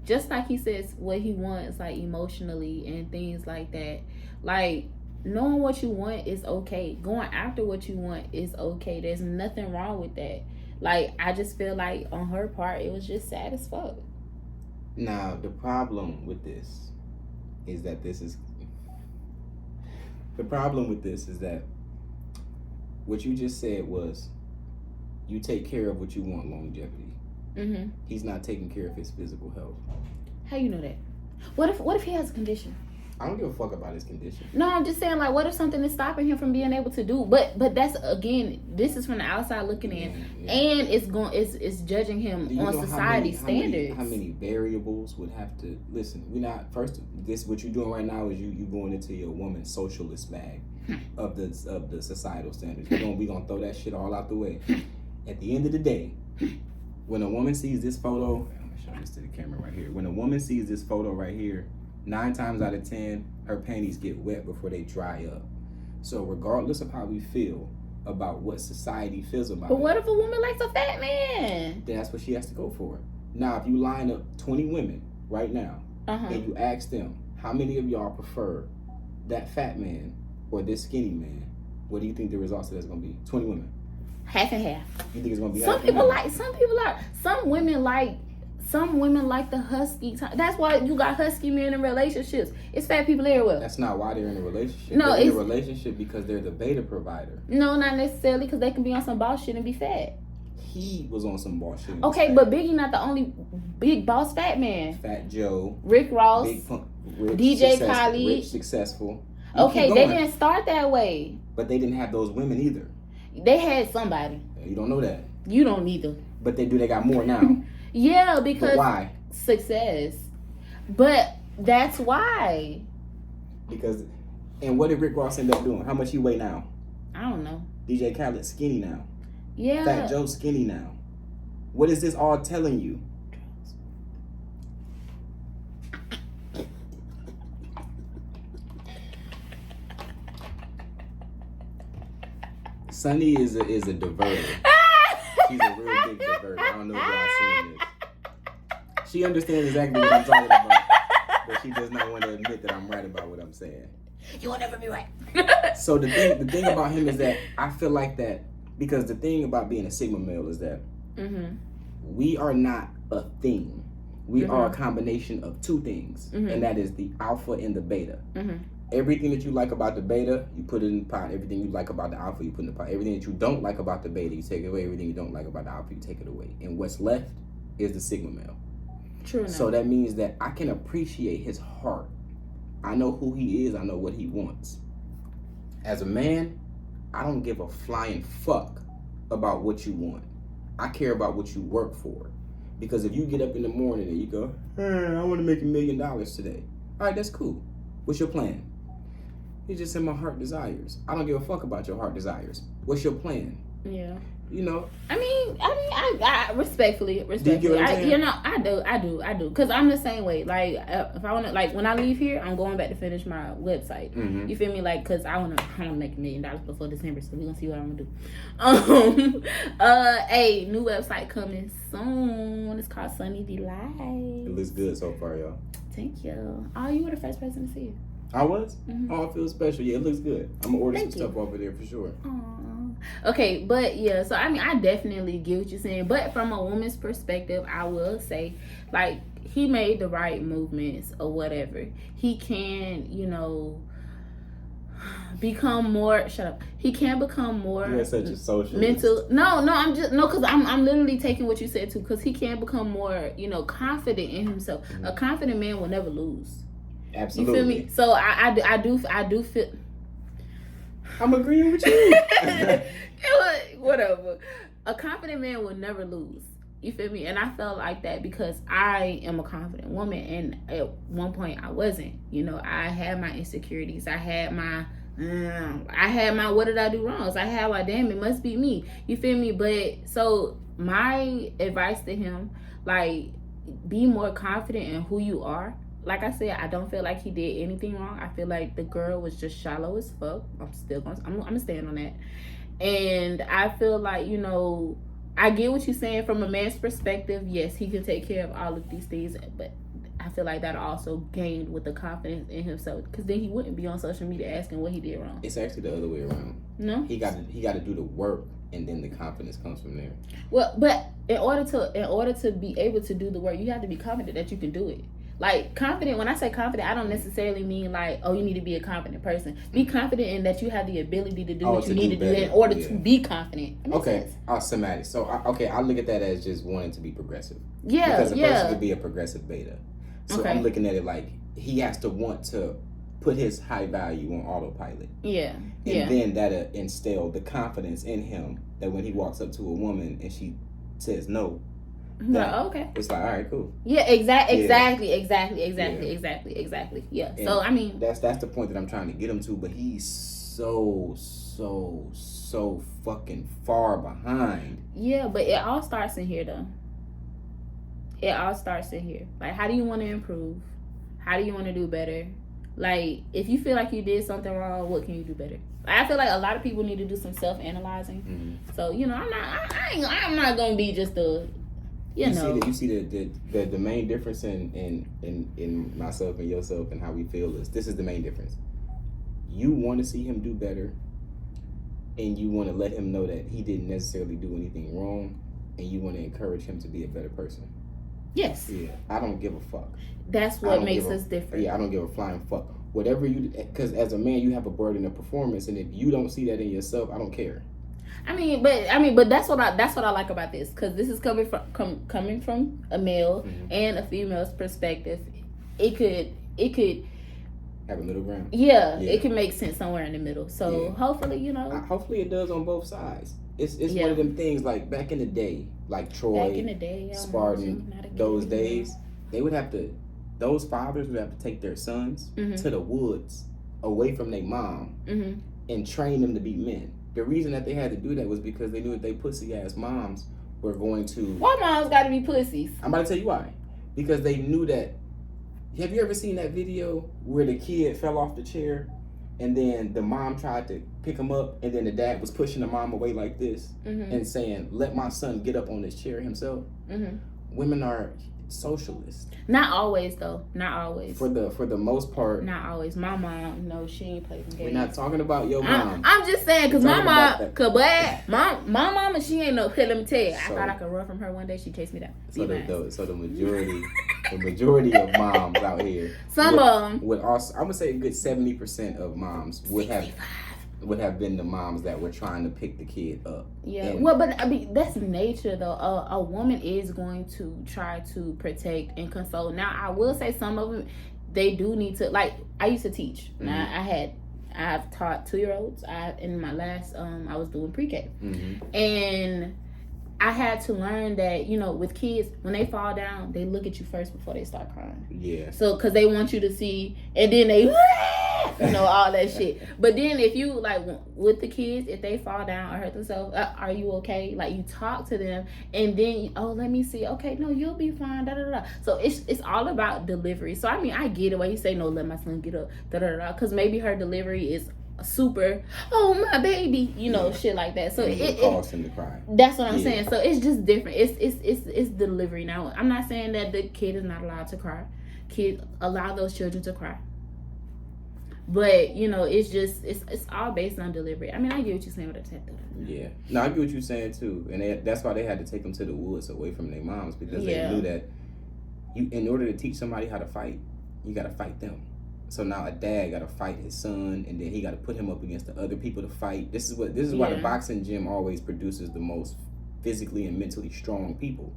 just like he says what he wants, like emotionally and things like that, like knowing what you want is okay. Going after what you want is okay. There's nothing wrong with that. Like, I just feel like on her part, it was just sad as fuck. Now, the problem with this is that what you just said was, you take care of what you want, longevity. Mm-hmm. He's not taking care of his physical health. How you know that? What if he has a condition? I don't give a fuck about his condition. No, I'm just saying, like, what if something is stopping him from being able to do? But that's, again, this is from the outside looking in, and it's judging him on society standards. How many variables would have to listen? We're not first. This what you're doing right now is you going into your woman socialist bag of the societal standards. We gonna throw that shit all out the way. At the end of the day, when a woman sees this photo, I'm gonna show this to the camera right here. When a woman sees this photo right here, 9 times out of 10, her panties get wet before they dry up. So regardless of how we feel about what society feels about But what if a woman likes a fat man? That's what she has to go for. Now, if you line up 20 women right now, and you ask them, how many of y'all prefer that fat man or this skinny man, what do you think the results of that's going to be? 20 women. Half and half. You think it's going to be Some women like the husky type. That's why you got husky men in relationships. It's fat people everywhere. That's not why they're in a relationship. No, they're in a relationship because they're the beta provider. No, not necessarily, because they can be on some boss shit and be fat. He was on some boss shit. Okay, but Biggie not the only big boss fat man. Fat Joe. Rick Ross. DJ Khaled. Rich, successful. Okay, they didn't start that way. But they didn't have those women either. They had somebody. You don't know that. You don't either. But they got more now. Yeah, because but why? Success. But that's why. Because, and what did Rick Ross end up doing? How much he weigh now? I don't know. DJ Khaled skinny now. Yeah. Fat Joe skinny now. What is this all telling you? Sunny is a diverter. She's a real big diverter. I don't know if y'all seen this. She understands exactly what I'm talking about, but she does not want to admit that I'm right about what I'm saying. You will never be right. So the thing about him is that I feel like that, because the thing about being a Sigma male is that we are not a thing. We are a combination of two things, and that is the alpha and the beta. Everything that you like about the beta, you put it in the pot. Everything you like about the alpha, you put in the pot. Everything that you don't like about the beta, you take it away. Everything you don't like about the alpha, you take it away. And what's left is the Sigma male. True enough. So that means that I can appreciate his heart. I know who he is. I know what he wants. As a man, I don't give a flying fuck about what you want. I care about what you work for. Because if you get up in the morning and you go, hey, I want to make $1 million today. All right, that's cool. What's your plan? It's just in my heart desires. I don't give a fuck about your heart desires. What's your plan? Yeah. You know. I respectfully. Do you get what I'm saying? I do. Cause I'm the same way. Like, if I want to, like, when I leave here, I'm going back to finish my website. You feel me? Like, cause I want to make $1 million before December, so we're gonna see what I'm gonna do. A new website coming soon. It's called Sunny Delight. It looks good so far, y'all. Thank you. Oh, you were the first person to see it. I was? Oh, I feel special. Yeah, it looks good. I'm gonna order some stuff over there for sure. Aww. Okay, but yeah, so I mean, I definitely get what you're saying. But from a woman's perspective, I will say, like, he made the right movements or whatever. He can, you know, become more. Shut up. He can become more. You're such a socialist. Mental. Because I'm literally taking what you said too. Because he can become more, you know, confident in himself. A confident man will never lose. Absolutely. You feel me? So I do feel. I'm agreeing with you. Whatever. A confident man will never lose. You feel me? And I felt like that because I am a confident woman, and at one point I wasn't. You know, I had my insecurities. I had my what did I do wrong? So I had my damn, it must be me. You feel me? But so my advice to him, like, be more confident in who you are. Like I said, I don't feel like he did anything wrong. I feel like the girl was just shallow as fuck. I'm gonna stand on that. And I feel like, you know, I get what you're saying from a man's perspective. Yes, he can take care of all of these things, but I feel like that also gained with the confidence in himself, because then he wouldn't be on social media asking what he did wrong. It's actually the other way around. No, he got to do the work, and then the confidence comes from there. Well, but in order to be able to do the work, you have to be confident that you can do it. Like, confident, when I say confident, I don't necessarily mean like, oh, you need to be a confident person. Be confident in that you have the ability to do what you need to do in order to be confident. Okay, semantics. So, I look at that as just wanting to be progressive. Yeah, because a person could be a progressive beta. So I'm looking at it like he has to want to put his high value on autopilot. Yeah. And then that'll instill the confidence in him that when he walks up to a woman and she says no, Okay. it's like, all right, cool. Yeah, exactly. Yeah. And so I mean, that's the point that I'm trying to get him to, but he's so fucking far behind. Yeah, but it all starts in here though. It all starts in here. Like, how do you want to improve? How do you want to do better? Like, if you feel like you did something wrong, what can you do better? I feel like a lot of people need to do some self-analyzing. Mm-hmm. So, you know, I'm not gonna be just a, you know. You see the main difference in myself and yourself and how we feel is this is the main difference. You want to see him do better, and you want to let him know that he didn't necessarily do anything wrong, and you want to encourage him to be a better person. Yes. Yeah, I don't give a fuck. That's what makes us different. Yeah, I don't give a flying fuck. Whatever you, because as a man, you have a burden of performance, and if you don't see that in yourself, I don't care. I mean, but that's what I like about this, because this is coming from a male and a female's perspective. It could have a middle ground. Yeah, it can make sense somewhere in the middle. So hopefully, you know. Hopefully it does on both sides. It's one of them things like back in the day, like Troy, Spartan, those days, those fathers would have to take their sons to the woods away from their mom and train them to be men. The reason that they had to do that was because they knew that they pussy ass moms were going to. Why moms got to be pussies? I'm about to tell you why. Because they knew that. Have you ever seen that video where the kid fell off the chair and then the mom tried to pick him up and then the dad was pushing the mom away like this and saying, "Let my son get up on this chair himself"? Women are socialists. Not always though. Not always. For the most part. Not always. My mom, no, she ain't playing games. We're not talking about your mom. I'm just saying, because my mama, she ain't no. Let me tell you, I thought I could run from her one day. She chased me down. So the majority of moms out here. Some of them would also. I'm gonna say a good 70% of moms would have been the moms that were trying to pick the kid up. Yeah, well, but I mean, that's nature though. A woman is going to try to protect and console. Now, I will say some of them, they do need to, like, I used to teach. Now, I've taught 2-year-olds. In my last, I was doing pre-K. And I had to learn that, you know, with kids, when they fall down, they look at you first before they start crying. Yeah. So, because they want you to see, and then they, you know, all that shit. But then if you, like, with the kids, if they fall down or hurt themselves, are you okay? Like, you talk to them, and then, let me see. Okay, no, you'll be fine, da-da-da. So, it's all about delivery. So, I mean, I get it when you say, no, let my son get up, da-da-da. Because maybe her delivery is super, oh my baby, you know, shit like that. So it cause him to cry. That's what I'm saying. So it's just different. It's delivery. Now, I'm not saying that the kid is not allowed to cry. Kids, allow those children to cry. But, you know, it's all based on delivery. I mean, I get what you're saying with that. Yeah. No, I get what you're saying too. And that's why they had to take them to the woods away from their moms, because they knew that in order to teach somebody how to fight, you got to fight them. So now a dad got to fight his son, and then he got to put him up against the other people to fight. This is why the boxing gym always produces the most physically and mentally strong people.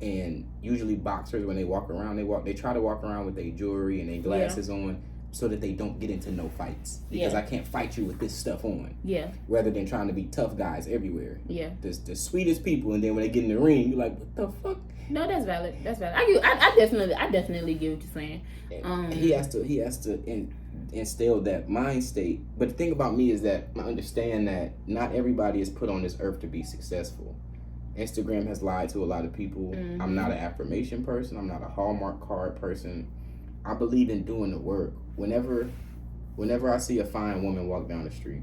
And usually boxers, when they walk around, they try to walk around with their jewelry and their glasses on, so that they don't get into no fights. Because I can't fight you with this stuff on. Yeah. Rather than trying to be tough guys everywhere. Yeah. The sweetest people, and then when they get in the ring, you're like, what the fuck? No, that's valid. I definitely get what you're saying. He has to instill that mind state. But the thing about me is that I understand that not everybody is put on this earth to be successful. Instagram has lied to a lot of people. I'm not an affirmation person. I'm not a Hallmark card person. I believe in doing the work. Whenever I see a fine woman walk down the street,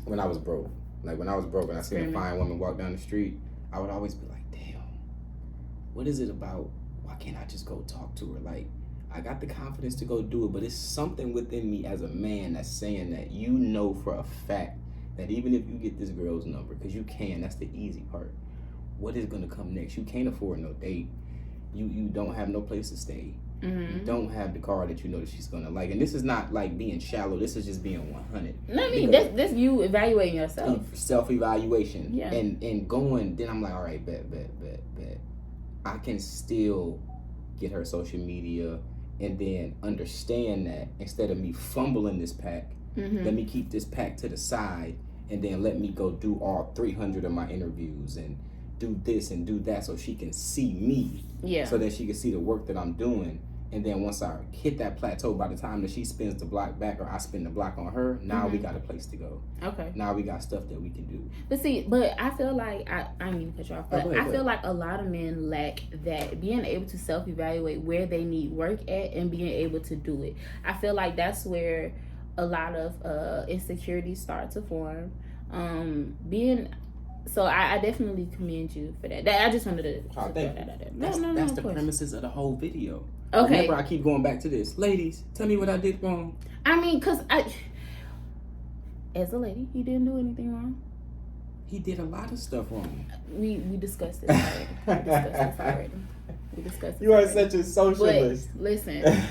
when I was broke and I see a fine woman walk down the street, I would always be like, damn, what is it about? Why can't I just go talk to her? Like, I got the confidence to go do it, but it's something within me as a man that's saying that, you know, for a fact that even if you get this girl's number, because you can, that's the easy part. What is going to come next? You can't afford no date. You don't have no place to stay. You don't have the car that you know that she's gonna like. And this is not like being shallow. This is just being 100. No, I mean, that's you evaluating yourself. Self-evaluation. Yeah. And going, then I'm like, all right, bet. I can still get her social media and then understand that instead of me fumbling this pack, let me keep this pack to the side, and then let me go do all 300 of my interviews and do this and do that so she can see me. Yeah. So that she can see the work that I'm doing. And then once I hit that plateau, by the time that she spins the block back or I spin the block on her, now we got a place to go. Okay. Now we got stuff that we can do. But I feel like, I didn't mean to cut you off, but I feel like a lot of men lack that, being able to self-evaluate where they need work at and being able to do it. I feel like that's where a lot of insecurities start to form. So I definitely commend you for that. I just wanted to thank you. That's the premises of the whole video. Okay. Remember, I keep going back to this. Ladies, tell me what I did wrong. I mean, because as a lady, he didn't do anything wrong. He did a lot of stuff wrong. We discussed this already. You are such a socialist. But listen,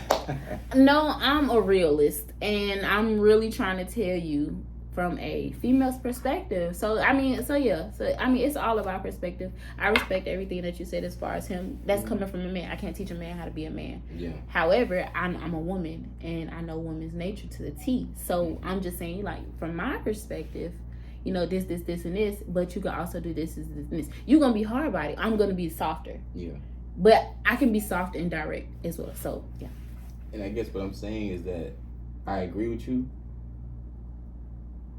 no, I'm a realist, and I'm really trying to tell you from a female's perspective. So it's all about perspective. I respect everything that you said as far as him. That's coming from a man. I can't teach a man how to be a man. Yeah. However, I'm a woman, and I know women's nature to the T. So I'm just saying, like, from my perspective, you know, this, and this, but you can also do this, and this. You're gonna be hard body. I'm gonna be softer. Yeah. But I can be soft and direct as well. So yeah. And I guess what I'm saying is that I agree with you.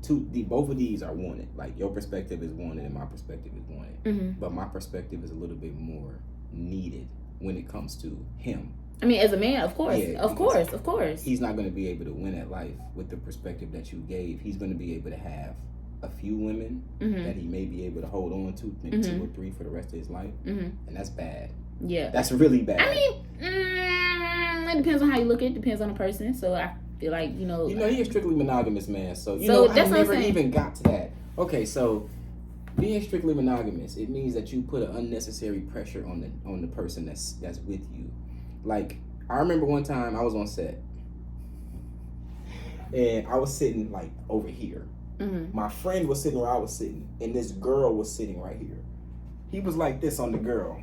Both of these are wanted. Like, your perspective is wanted and my perspective is wanted. But my perspective is a little bit more needed when it comes to him. I mean, as a man, of course. Yeah, of course. He's not going to be able to win at life with the perspective that you gave. He's going to be able to have a few women that he may be able to hold on to, maybe 2 or 3 for the rest of his life. And that's bad. Yeah. That's really bad. I mean, it depends on how you look at it. Depends on the person. So I feel like, you know, he's a strictly monogamous man. So, that's I never even got to that. Okay, so being strictly monogamous, it means that you put an unnecessary pressure on the person that's with you. Like, I remember one time I was on set, and I was sitting like over here. My friend was sitting where I was sitting, and this girl was sitting right here. He was like this on the girl.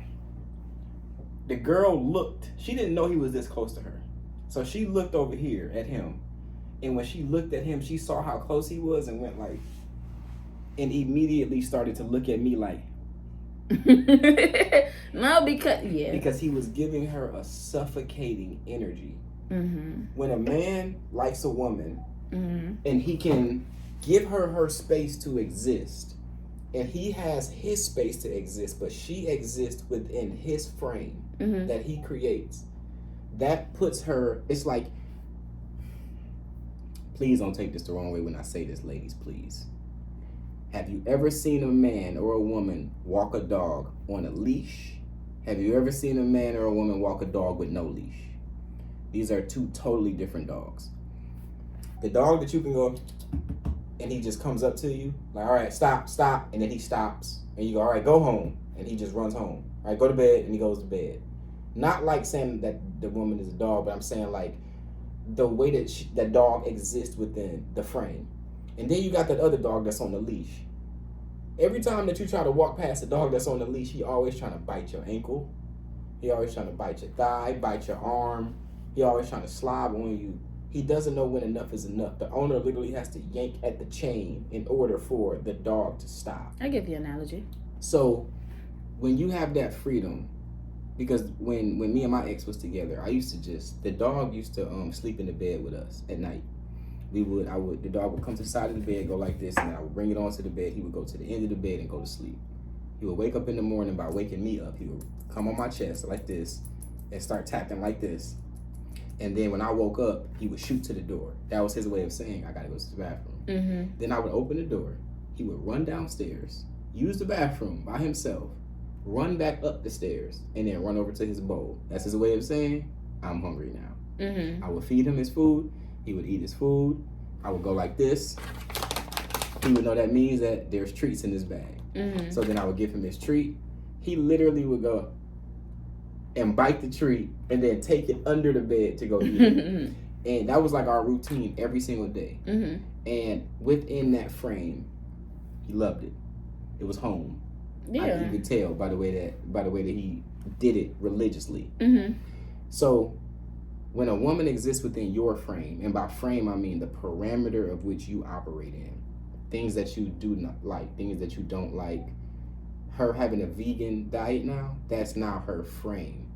The girl looked. She didn't know he was this close to her, so she looked over here at him. And when she looked at him, she saw how close he was and went like, and immediately started to look at me like. No, because he was giving her a suffocating energy. When a man likes a woman and he can give her space to exist, and he has his space to exist, but she exists within his frame that he creates, that puts her, it's like, please don't take this the wrong way when I say this, ladies, please. Have you ever seen a man or a woman walk a dog on a leash? Have you ever seen a man or a woman walk a dog with no leash? These are 2 totally different dogs. The dog that you can go, and he just comes up to you, like, all right, stop, and then he stops, and you go, all right, go home, and he just runs home. All right, go to bed, and he goes to bed. Not like saying that the woman is a dog, but I'm saying like the way that that dog exists within the frame. And then you got that other dog that's on the leash. Every time that you try to walk past the dog that's on the leash, he always trying to bite your ankle. He always trying to bite your thigh, bite your arm. He always trying to slob on you. He doesn't know when enough is enough. The owner literally has to yank at the chain in order for the dog to stop. I give the analogy. So when you have that freedom, because when me and my ex was together, the dog used to sleep in the bed with us at night. The dog would come to the side of the bed, go like this, and I would bring it onto the bed. He would go to the end of the bed and go to sleep. He would wake up in the morning by waking me up. He would come on my chest like this and start tapping like this. And then when I woke up, he would shoot to the door. That was his way of saying, I gotta go to the bathroom. Then I would open the door. He would run downstairs, use the bathroom by himself, run back up the stairs, and then run over to his bowl. That's his way of saying, I'm hungry now. I would feed him his food. He would eat his food. I would go like this. He would know that means that there's treats in his bag. So then I would give him his treat. He literally would go and bite the treat and then take it under the bed to go eat it. And that was like our routine every single day. And within that frame, he loved it. It was home. You could tell by the way that he did it religiously. So when a woman exists within your frame, and by frame I mean the parameter of which you operate in, things that you do not like, things that you don't like, her having a vegan diet now, that's now her frame.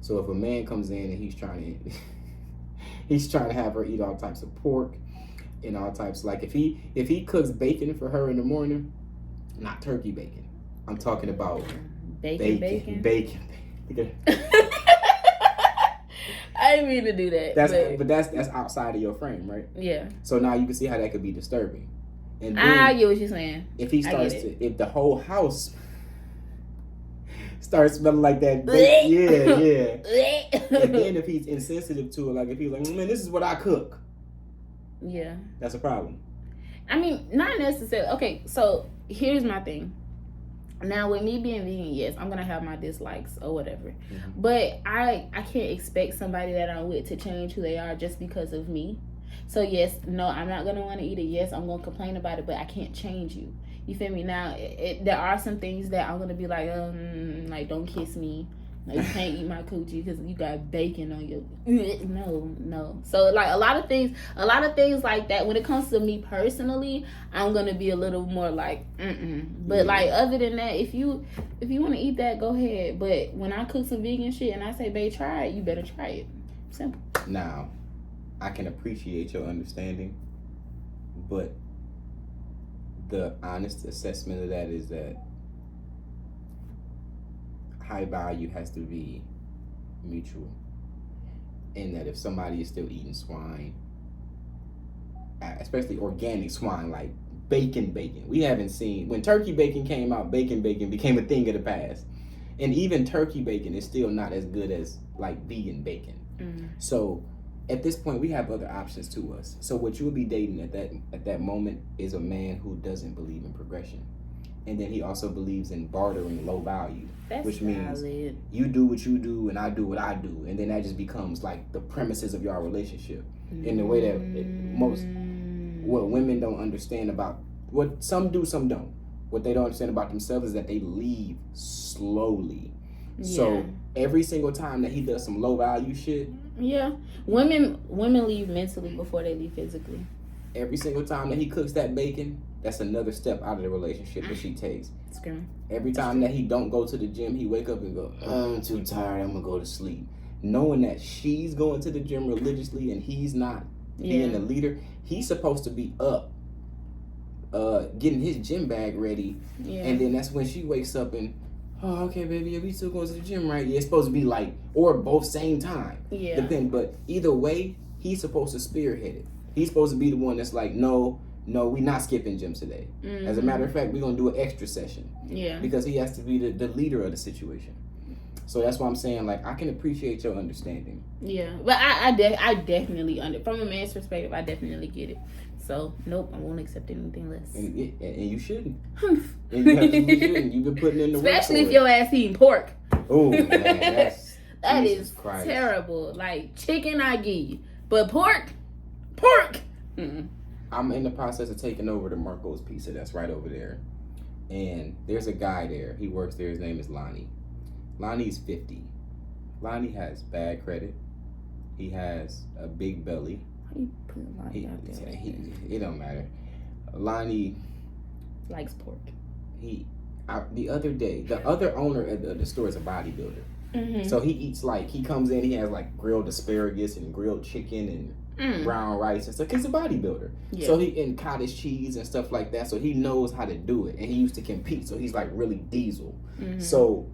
So if a man comes in and he's trying to have her eat all types of pork and all types, like if he cooks bacon for her in the morning, not turkey bacon, I'm talking about bacon. I didn't mean to do that. That's outside of your frame, right? Yeah. So now you can see how that could be disturbing. And then, I get what you're saying. If he starts if the whole house starts smelling like that, yeah. And then if he's insensitive to it, like if he's like, man, this is what I cook. Yeah. That's a problem. I mean, not necessarily. Okay, so here's my thing. Now, with me being vegan, yes, I'm gonna have my dislikes or whatever, but I can't expect somebody that I'm with to change who they are just because of me. So yes, no, I'm not gonna want to eat it. Yes, I'm gonna complain about it, but I can't change you. You feel me? Now, there are some things that I'm gonna be like don't kiss me. Like, you can't eat my coochie because you got bacon on your. No. So like a lot of things like that. When it comes to me personally, I'm gonna be a little more like, But like other than that, if you want to eat that, go ahead. But when I cook some vegan shit and I say, babe, try it, you better try it. Simple. Now, I can appreciate your understanding, but the honest assessment of that is that high value has to be mutual, in that if somebody is still eating swine, especially organic swine, like bacon, we haven't seen, when turkey bacon came out, bacon became a thing of the past, and even turkey bacon is still not as good as like vegan bacon. So at this point we have other options to us. So what you'll be dating at that moment is a man who doesn't believe in progression. And then he also believes in bartering low value, which means you do what you do and I do what I do. And then that just becomes like the premises of your relationship in the way that what women don't understand about, what some do, some don't. What they don't understand about themselves is that they leave slowly. Yeah. So every single time that he does some low value shit. Yeah. Women leave mentally before they leave physically. Every single time that he cooks that bacon, that's another step out of the relationship that she takes. Every time that he don't go to the gym, he wake up and go, I'm too tired, I'm gonna go to sleep. Knowing that she's going to the gym religiously and he's not being the leader, he's supposed to be up, getting his gym bag ready. Yeah. And then that's when she wakes up and, oh, okay, baby, we still going to the gym, right? Yeah, it's supposed to be like, or both same time. Yeah. But either way, he's supposed to spearhead it. He's supposed to be the one that's like, no, we're not skipping gym today. As a matter of fact, we're going to do an extra session. Yeah. Because he has to be the leader of the situation. So that's why I'm saying, like, I can appreciate your understanding. Yeah. But I definitely, from a man's perspective, I definitely get it. So, nope, I won't accept anything less. And you shouldn't. And you absolutely shouldn't. You've been putting in the work. Especially if your ass eating pork. Oh, man, that is terrible. Like, chicken, I give you. But pork? I'm in the process of taking over the Marco's Pizza that's right over there. And there's a guy there. He works there. His name is Lonnie. Lonnie's 50. Lonnie has bad credit. He has a big belly. How you put Lonnie out there? It don't matter. Lonnie likes pork. The other day, the other owner of the store is a bodybuilder. Mm-hmm. So he eats he comes in, he has like grilled asparagus and grilled chicken and brown rice and stuff. He's a bodybuilder. Yeah. So and cottage cheese and stuff like that. So he knows how to do it. And he used to compete. So he's like really diesel. Mm-hmm. So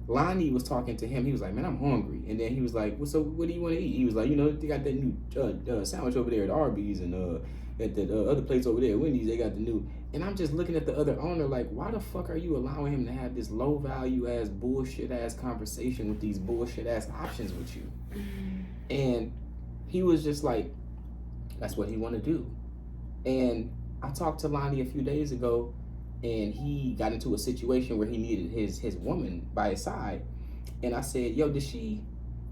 Lonnie was talking to him. He was like, man, I'm hungry. And then he was like, well, so what do you want to eat? He was like, they got that new sandwich over there at Arby's and at the other place over there at Wendy's, they got the new. And I'm just looking at the other owner like, why the fuck are you allowing him to have this low value ass bullshit ass conversation with these bullshit ass options with you? And he was just like, that's what he want to do. And I talked to Lonnie a few days ago, and he got into a situation where he needed his woman by his side. And I said, yo, did she?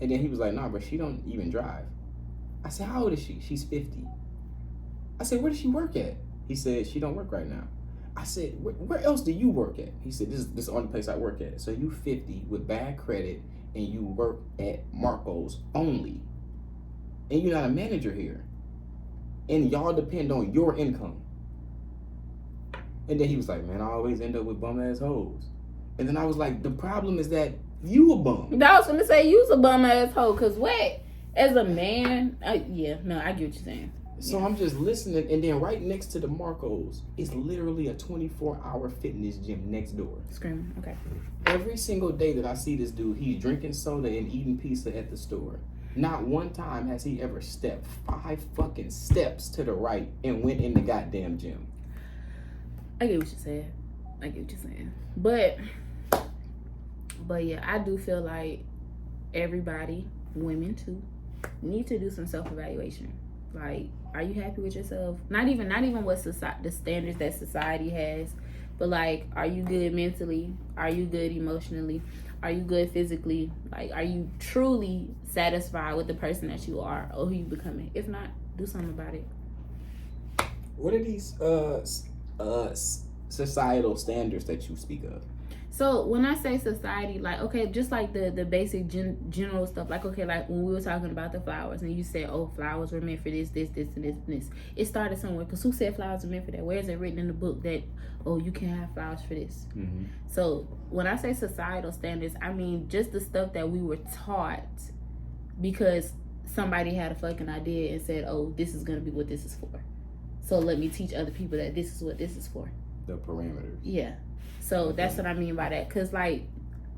And then he was like, nah, but she don't even drive. I said, how old is she? She's 50. I said, where does she work at? He said, she don't work right now. I said, where else do you work at? He said, this is the only place I work at. So you 50 with bad credit and you work at Marco's only, and you're not a manager here, and y'all depend on your income. And then he was like, man, I always end up with bum ass hoes. And then I was like, the problem is that you a bum. I was gonna say you's a bum ass hoe, cause what? As a man, I get what you're saying. So I'm just listening, and then right next to the Marcos is literally a 24-hour fitness gym next door. Screaming, okay. Every single day that I see this dude, he's drinking soda and eating pizza at the store. Not one time has he ever stepped 5 fucking steps to the right and went in the goddamn gym. I get what you're saying. But yeah, I do feel like everybody, women too, need to do some self-evaluation. Like, are you happy with yourself? Not even what the standards that society has, but like, are you good mentally? Are you good emotionally? Are you good physically? Like, are you truly satisfied with the person that you are or who you becoming? If not, do something about it. What are these societal standards that you speak of? So when I say society, like, okay, just like the basic general stuff, like, okay, like when we were talking about the flowers and you said, oh, flowers were meant for this, and this. It started somewhere, because who said flowers were meant for that? Where is it written in the book that, oh, you can't have flowers for this? Mm-hmm. So when I say societal standards, I mean just the stuff that we were taught because somebody had a fucking idea and said, oh, this is going to be what this is for. So let me teach other people that this is what this is for. The parameters. Yeah. So that's what I mean by that. Because, like,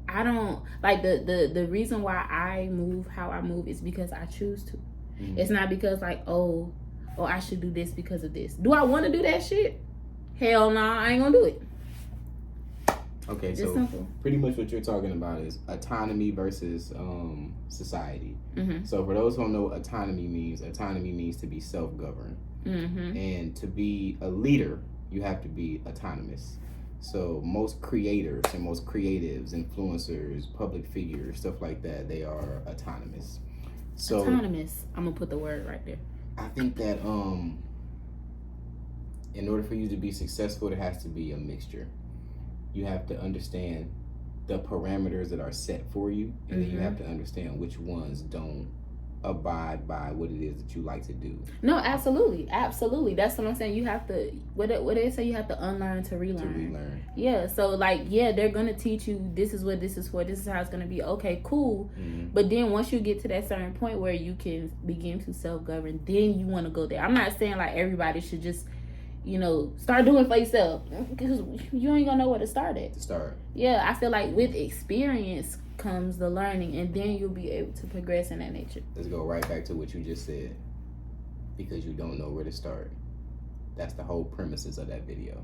I don't, like, the reason why I move how I move is because I choose to. Mm-hmm. It's not because, like, oh, I should do this because of this. Do I want to do that shit? Hell nah, I ain't gonna do it. Okay, it's so simple. Pretty much what you're talking about is autonomy versus society. Mm-hmm. So for those who don't know what autonomy means to be self-governed. Mm-hmm. And to be a leader, you have to be autonomous. So most creators and most creatives, influencers, public figures, stuff like that, they are autonomous. So autonomous. I'm gonna put the word right there. I think that in order for you to be successful, there has to be a mixture. You have to understand the parameters that are set for you, and then you have to understand which ones don't abide by what it is that you like to do. No, absolutely. That's what I'm saying. You have to, what they say, you have to unlearn to relearn. Yeah, so like, yeah, they're gonna teach you this is what this is for, this is how it's gonna be. Okay, cool. Mm-hmm. But then once you get to that certain point where you can begin to self-govern, then you want to go there. I'm not saying like everybody should just, start doing for yourself, because you ain't gonna know where to start at. Yeah, I feel like with experience comes the learning, and then you'll be able to progress in that nature. Let's go right back to what you just said. Because you don't know where to start. That's the whole premises of that video.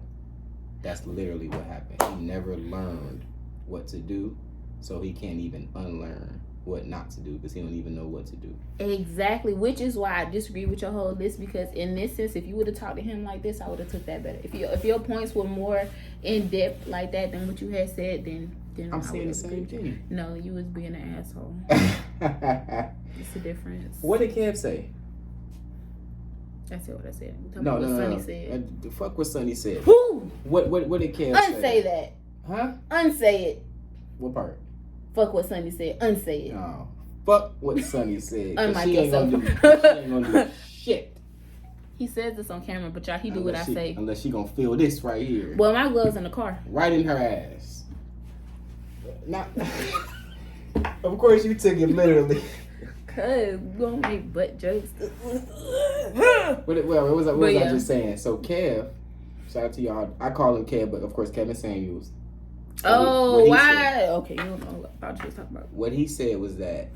That's literally what happened. He never learned what to do, so he can't even unlearn what not to do, because he don't even know what to do. Exactly, which is why I disagree with your whole list, because in this sense, if you would have talked to him like this, I would have took that better. If your points were more in depth like that than what you had said, then I'm saying the same thing. No, you was being an asshole. It's a difference. What did Kev say? I said what I said. No. Sonny said. Fuck what Sonny said. Who? What did Kev say? Unsay that. Huh? Unsay it. What part? Fuck what Sonny said. Unsay it. Oh, fuck what Sonny said. Unmic she ain't yourself. she ain't gonna do shit. He says this on camera, but y'all, he do what I say. Unless she gonna feel this right here. Well, my glove's in the car. Right in her ass. Not. Of course, you took it literally. Cause we gonna make butt jokes. What was I just saying? So Kev, shout out to y'all. I call him Kev, but of course Kevin Samuels. Oh, why? Okay, you don't know about what you talking about. What he said was that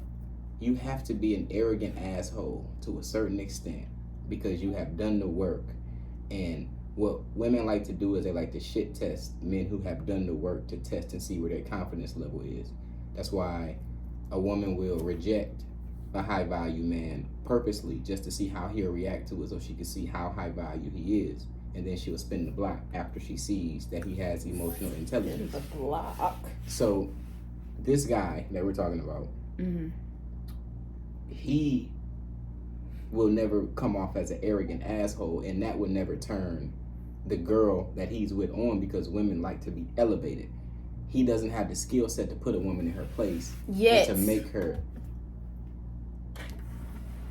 you have to be an arrogant asshole to a certain extent because you have done the work. And what women like to do is they like to shit test men who have done the work to test and see where their confidence level is. That's why a woman will reject a high value man purposely just to see how he'll react to it, so she can see how high value he is. And then she'll spin the block after she sees that he has emotional intelligence. The block. So this guy that we're talking about, he will never come off as an arrogant asshole, and that would never turn the girl that he's with on, because women like to be elevated. he doesn't have the skill set to put a woman in her place. Yes. And to make her.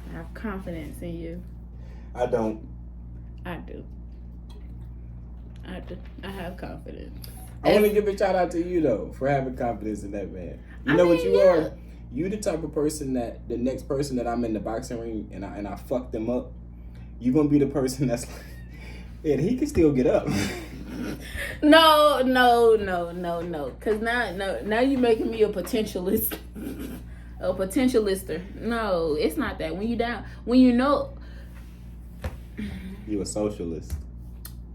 I have confidence in you. I don't. I do. I have confidence. I want to give a shout out to you though for having confidence in that man. You know what you are? You the type of person that the next person that I'm in the boxing ring and I fuck them up, you gonna be the person that's like, yeah, he can still get up. No. Cause now you making me a potentialist. A potentialister. No, it's not that. When you down, when you know. You a socialist.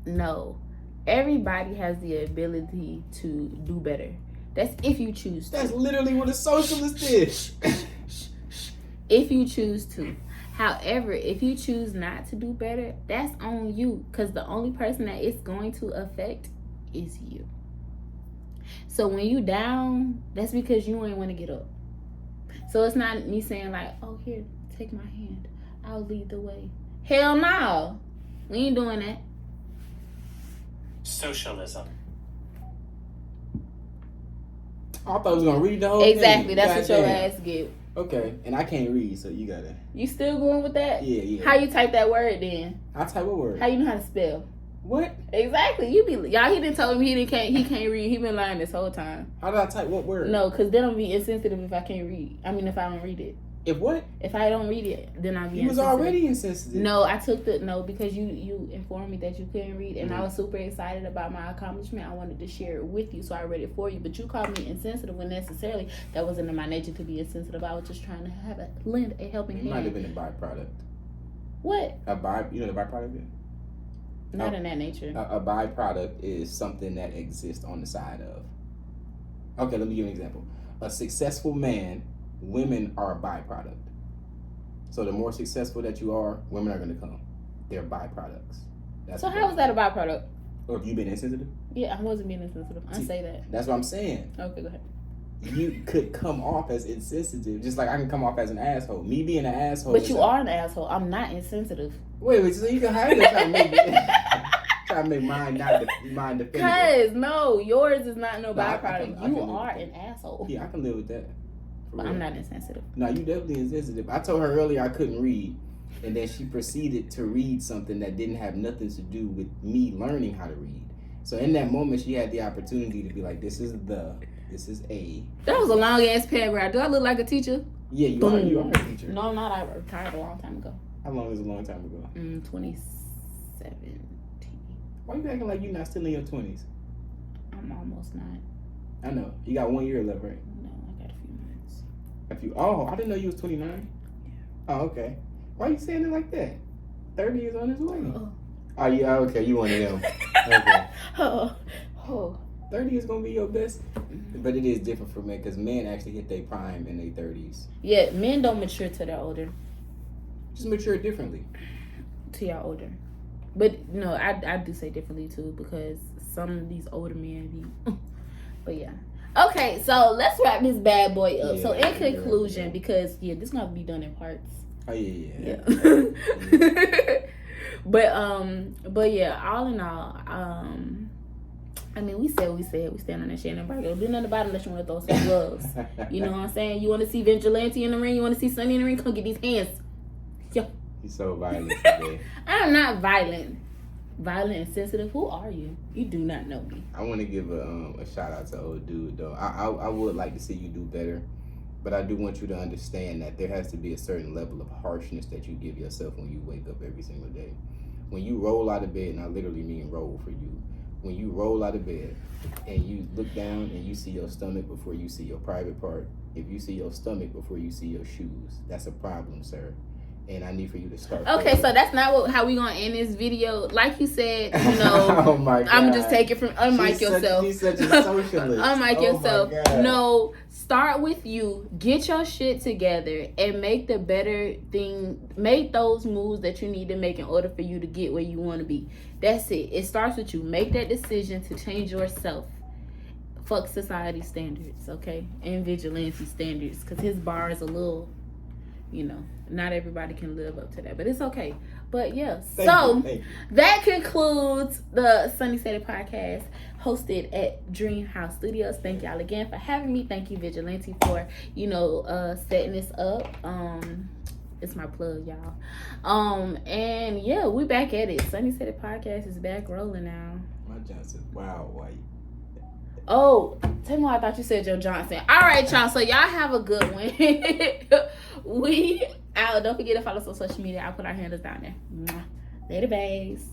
No. Everybody has the ability to do better. That's if you choose to. That's literally what a socialist is. If you choose to. However, if you choose not to do better, that's on you. Because the only person that it's going to affect is you. So when you down, that's because you ain't want to get up. So it's not me saying like, oh, here, take my hand. I'll lead the way. Hell no. We ain't doing that. Socialism. I thought I was gonna read the whole Exactly. thing. That's what your Goddamn. ass get. Okay, and I can't read, so you gotta. You still going with that? Yeah. How you type that word then? I type a word. How you know how to spell? What? Exactly. You be y'all. He didn't tell me he can't read. He been lying this whole time. How did I type what word? No, because then I'm be insensitive if I can't read. I mean, if I don't read it. If what? If I don't read it, then I'll be You was insensitive. already insensitive. No, I took because you informed me that you couldn't read, and I was super excited about my accomplishment. I wanted to share it with you, so I read it for you. But you called me insensitive when necessarily that wasn't in my nature to be insensitive. I was just trying to lend a helping It hand. might have been a byproduct. What? You know the byproduct is? Not in that nature. A byproduct is something that exists on the side of. Okay, let me give you an example. A successful man, women are a byproduct. So the more successful that you are, women are going to come. They're byproducts. So how is that a byproduct? Or have you been insensitive? Yeah, I wasn't being insensitive. I say that. That's what I'm saying. Okay, go ahead. You could come off as insensitive, just like I can come off as an asshole. Me being an asshole. But you are an asshole. I'm not insensitive. Wait, so you can hide it trying to make it. Try to make mine defendable. Cause no, yours is not no No, I byproduct. can You live are with an asshole. Yeah, I can live with that. For But real. I'm not insensitive. No, you definitely insensitive. I told her earlier I couldn't read, and then she proceeded to read something that didn't have nothing to do with me learning how to read. So in that moment, she had the opportunity to be like, this is a. That was a long ass paragraph. Do I look like a teacher? Yeah, you are a teacher. No, I'm not. I retired a long time ago. How long is a long time ago? 2017. Why you acting like you're not still in your 20s? I'm almost not. I know. You got 1 year left, right? No, I got a few months. Oh, I didn't know you was 29. Oh, okay. Why you saying it like that? 30 is on his way. Oh, yeah, okay. You one of them. Okay. Oh. 30 is gonna be your best, but it is different for men because men actually hit their prime in their 30s. Yeah, men don't mature till they're older. Just mature differently. Till you're older. But no, I do say differently too because some of these older men be. But yeah. Okay, so let's wrap this bad boy up. Yeah, so in conclusion, yeah. because this gonna be done in parts. Oh yeah. But yeah, all in all, I mean, we said we stand on that shit. Nobody gonna do nothing about it unless you want to throw some gloves. You know what I'm saying? You want to see Vigilante in the ring? You want to see Sunny in the ring? Come get these hands. Yo. He's so violent today. I'm not violent. Violent and sensitive? Who are you? You do not know me. I want to give a shout out to old dude though. I would like to see you do better, but I do want you to understand that there has to be a certain level of harshness that you give yourself when you wake up every single day. When you roll out of bed, and I literally mean roll for you. When you roll out of bed and you look down and you see your stomach before you see your private part, if you see your stomach before you see your shoes, that's a problem, sir. And I need for you to start. Okay, so that's not how we gonna end this video. Like you said, you know, oh my God. I'm just taking from unmic yourself. She's such a socialist. Unmic yourself. My God. No, start with you. Get your shit together and make the better thing. Make those moves that you need to make in order for you to get where you want to be. That's it. It starts with you. Make that decision to change yourself. Fuck society standards, okay? And vigilante standards, because his bar is a little, not everybody can live up to that, but it's okay. But yeah, Thank you. That concludes the Sunny City podcast hosted at Dream House Studios. Thank y'all again for having me. Thank you, Vigilante, for setting this up. It's my plug, y'all. And yeah, we back at it. Sunny City podcast is back rolling now. My Johnson, wow, white. Oh, tell me why I thought you said Joe Johnson. All right, y'all. So y'all have a good one. We out. Don't forget to follow us on social media. I'll put our handles down there. Later, baes.